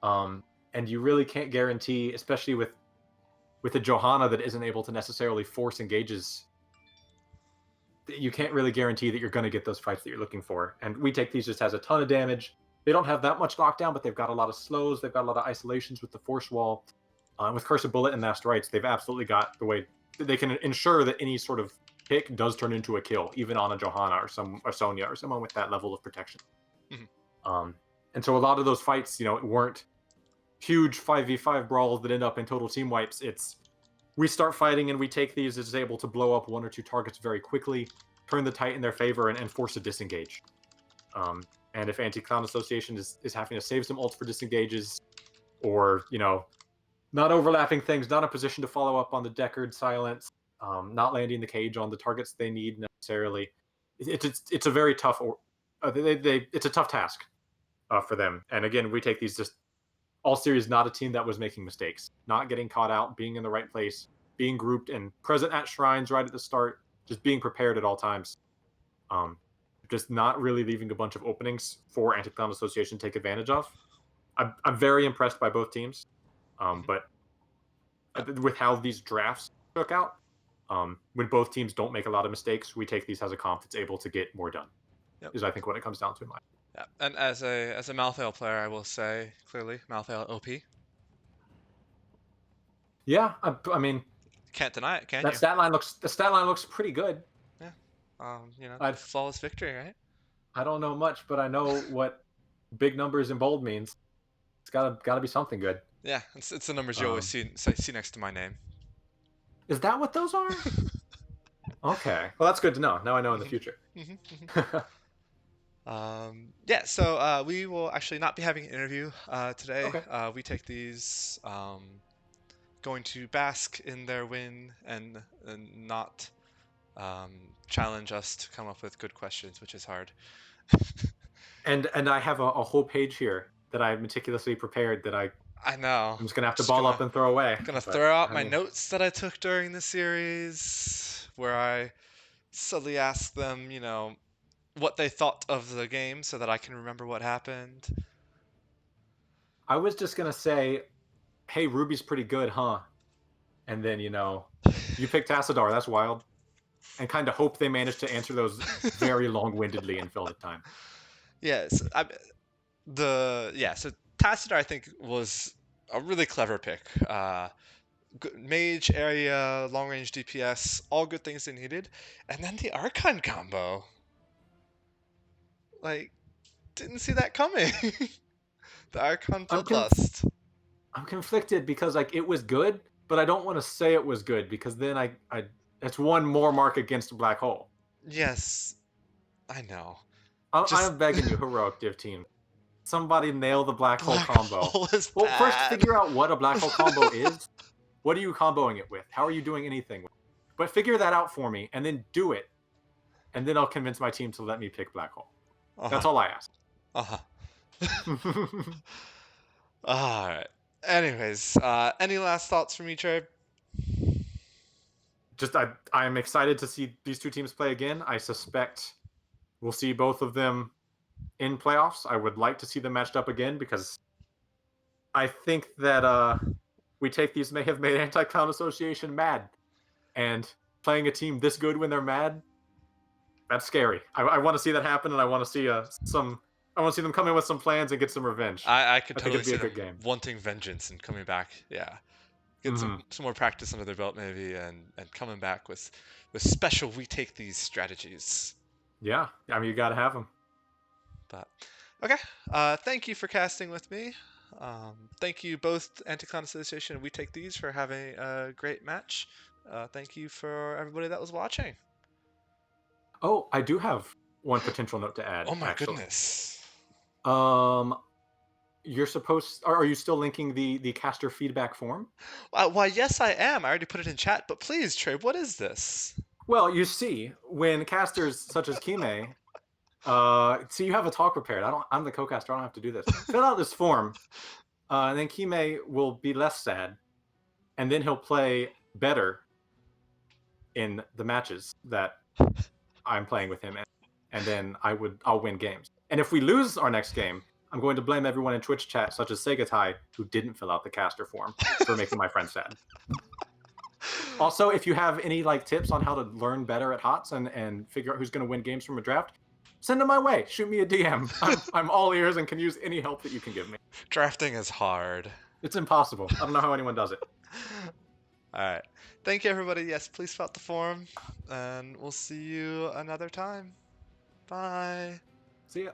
[SPEAKER 2] And you really can't guarantee, especially with a Johanna that isn't able to necessarily force engages, you can't really guarantee that you're going to get those fights that you're looking for. And We Take These just has a ton of damage. They don't have that much lockdown, but they've got a lot of slows. They've got a lot of isolations with the Force Wall. With Curse of Bullet and Last Rites, they've absolutely got the way they can ensure that any sort of pick does turn into a kill, even on a Johanna or Sonya or someone with that level of protection. And so a lot of those fights, you know, weren't huge 5v5 brawls that end up in total team wipes. It's we start fighting and We Take These is able to blow up 1 or 2 targets very quickly, turn the tight in their favor, and force a disengage. And if Anti-Clan Association is having to save some ults for disengages, or, you know, not overlapping things, not in a position to follow up on the Deckard silence, not landing the cage on the targets they need necessarily. It's a very tough it's a tough task for them. And again, we take these just all series, not a team that was making mistakes, not getting caught out, being in the right place, being grouped and present at shrines right at the start, just being prepared at all times. Um, just not really leaving a bunch of openings for Anti-Clown Association to take advantage of. I'm very impressed by both teams,
[SPEAKER 1] Mhm.
[SPEAKER 2] but
[SPEAKER 1] Yep.
[SPEAKER 2] with how these drafts took out, when both teams don't make a lot of mistakes, we take these as a comp that's able to get more done.
[SPEAKER 1] Yep.
[SPEAKER 2] Is I think what it comes down to in my.
[SPEAKER 1] Yeah. And as a Malthael player, I will say clearly Malthael OP.
[SPEAKER 2] Yeah, I mean
[SPEAKER 1] Can't deny it, can
[SPEAKER 2] that
[SPEAKER 1] you?
[SPEAKER 2] stat line looks pretty good.
[SPEAKER 1] Yeah.
[SPEAKER 2] I
[SPEAKER 1] Flawless victory, right?
[SPEAKER 2] I don't know much, but I know what big numbers in bold means. It's gotta be something good.
[SPEAKER 1] Yeah, it's the numbers you always
[SPEAKER 2] Um,
[SPEAKER 1] see next to my name.
[SPEAKER 2] is that what those are? Okay, well that's good to know. Now I know in the
[SPEAKER 1] hmm
[SPEAKER 2] future.
[SPEAKER 1] hmm Yeah, so we will actually not be having an interview today.
[SPEAKER 2] Okay.
[SPEAKER 1] We take these going to bask in their win and not challenge us to come up with good questions, which is hard.
[SPEAKER 2] And I have a whole page here that I meticulously prepared that I'm
[SPEAKER 1] I know.
[SPEAKER 2] just gonna have to
[SPEAKER 1] Just
[SPEAKER 2] ball up and throw away.
[SPEAKER 1] gonna
[SPEAKER 2] But
[SPEAKER 1] throw out
[SPEAKER 2] I
[SPEAKER 1] my
[SPEAKER 2] mean,
[SPEAKER 1] notes that I took during the series, where I subtly asked them, what they thought of the game, so that I can remember what happened.
[SPEAKER 2] I was just gonna say, hey, Ruby's pretty good, huh? And then you picked Tassadar. That's wild. And kind of hope they managed to answer those very long-windedly and fill the time.
[SPEAKER 1] Yes, so Tassadar I think was a really clever pick. Mage area, long range DPS, all good things they needed, and then the Archon combo. Like, didn't see that coming. The Archon
[SPEAKER 2] I'm conf-
[SPEAKER 1] Bloodlust.
[SPEAKER 2] I'm conflicted because like it was good, but I don't want to say it was good because then I it's one more mark against Black Hole.
[SPEAKER 1] Yes, I know.
[SPEAKER 2] I
[SPEAKER 1] Just
[SPEAKER 2] am begging you, heroic div team, somebody nail the Black Hole
[SPEAKER 1] Black
[SPEAKER 2] combo.
[SPEAKER 1] Hole is
[SPEAKER 2] Well, first
[SPEAKER 1] bad.
[SPEAKER 2] figure out what a Black Hole combo is. What are you comboing it with? How are you doing anything with it? But figure that out for me and then do it. And then I'll convince my team to let me pick Black Hole.
[SPEAKER 1] Uh-huh.
[SPEAKER 2] That's all I ask.
[SPEAKER 1] Uh-huh. All right. Anyways, any last thoughts from you, Trey?
[SPEAKER 2] Just I'm excited to see these two teams play again. I suspect we'll see both of them in playoffs. I would like to see them matched up again because I think that we take these may have made Anti-Clown Association mad. And playing a team this good when they're mad, that's scary. I want to see that happen, and I want to see I want to see them come in with some plans and get some revenge.
[SPEAKER 1] I could
[SPEAKER 2] I think
[SPEAKER 1] totally
[SPEAKER 2] it'd be
[SPEAKER 1] see
[SPEAKER 2] a
[SPEAKER 1] them
[SPEAKER 2] good game.
[SPEAKER 1] wanting vengeance and coming back. Yeah. Get
[SPEAKER 2] Mm-hmm.
[SPEAKER 1] some more practice under their belt maybe and coming back with special we take these strategies.
[SPEAKER 2] Yeah, I mean you got to have them.
[SPEAKER 1] But okay, thank you for casting with me. Thank you both Anticon Association and We Take These for having a great match. Thank you for everybody that was watching.
[SPEAKER 2] Oh, I do have one potential note to
[SPEAKER 1] Oh
[SPEAKER 2] add,
[SPEAKER 1] my
[SPEAKER 2] actually.
[SPEAKER 1] goodness.
[SPEAKER 2] Um, you're supposed. Are you still linking the caster feedback form?
[SPEAKER 1] Why, yes, I am. I already put it in chat, but please, Trey, what is this?
[SPEAKER 2] Well, you see, when casters such as Kime, see, you have a talk prepared. I'm the co-caster. I don't have to do this. Fill out this form, and then Kime will be less sad, and then he'll play better in the matches that I'm playing with him, and then I'll win games. And if we lose our next game, I'm going to blame everyone in Twitch chat, such as Segatai, who didn't fill out the caster form, for making my friend sad. Also, if you have any like tips on how to learn better at HOTS and figure out who's going to win games from a draft, send them my way. Shoot me a DM. I'm all ears and can use any help that you can give me.
[SPEAKER 1] Drafting is hard.
[SPEAKER 2] It's impossible. I don't know how anyone does it.
[SPEAKER 1] All right. Thank you, everybody. Yes, please fill out the form, and we'll see you another time. Bye.
[SPEAKER 2] See ya.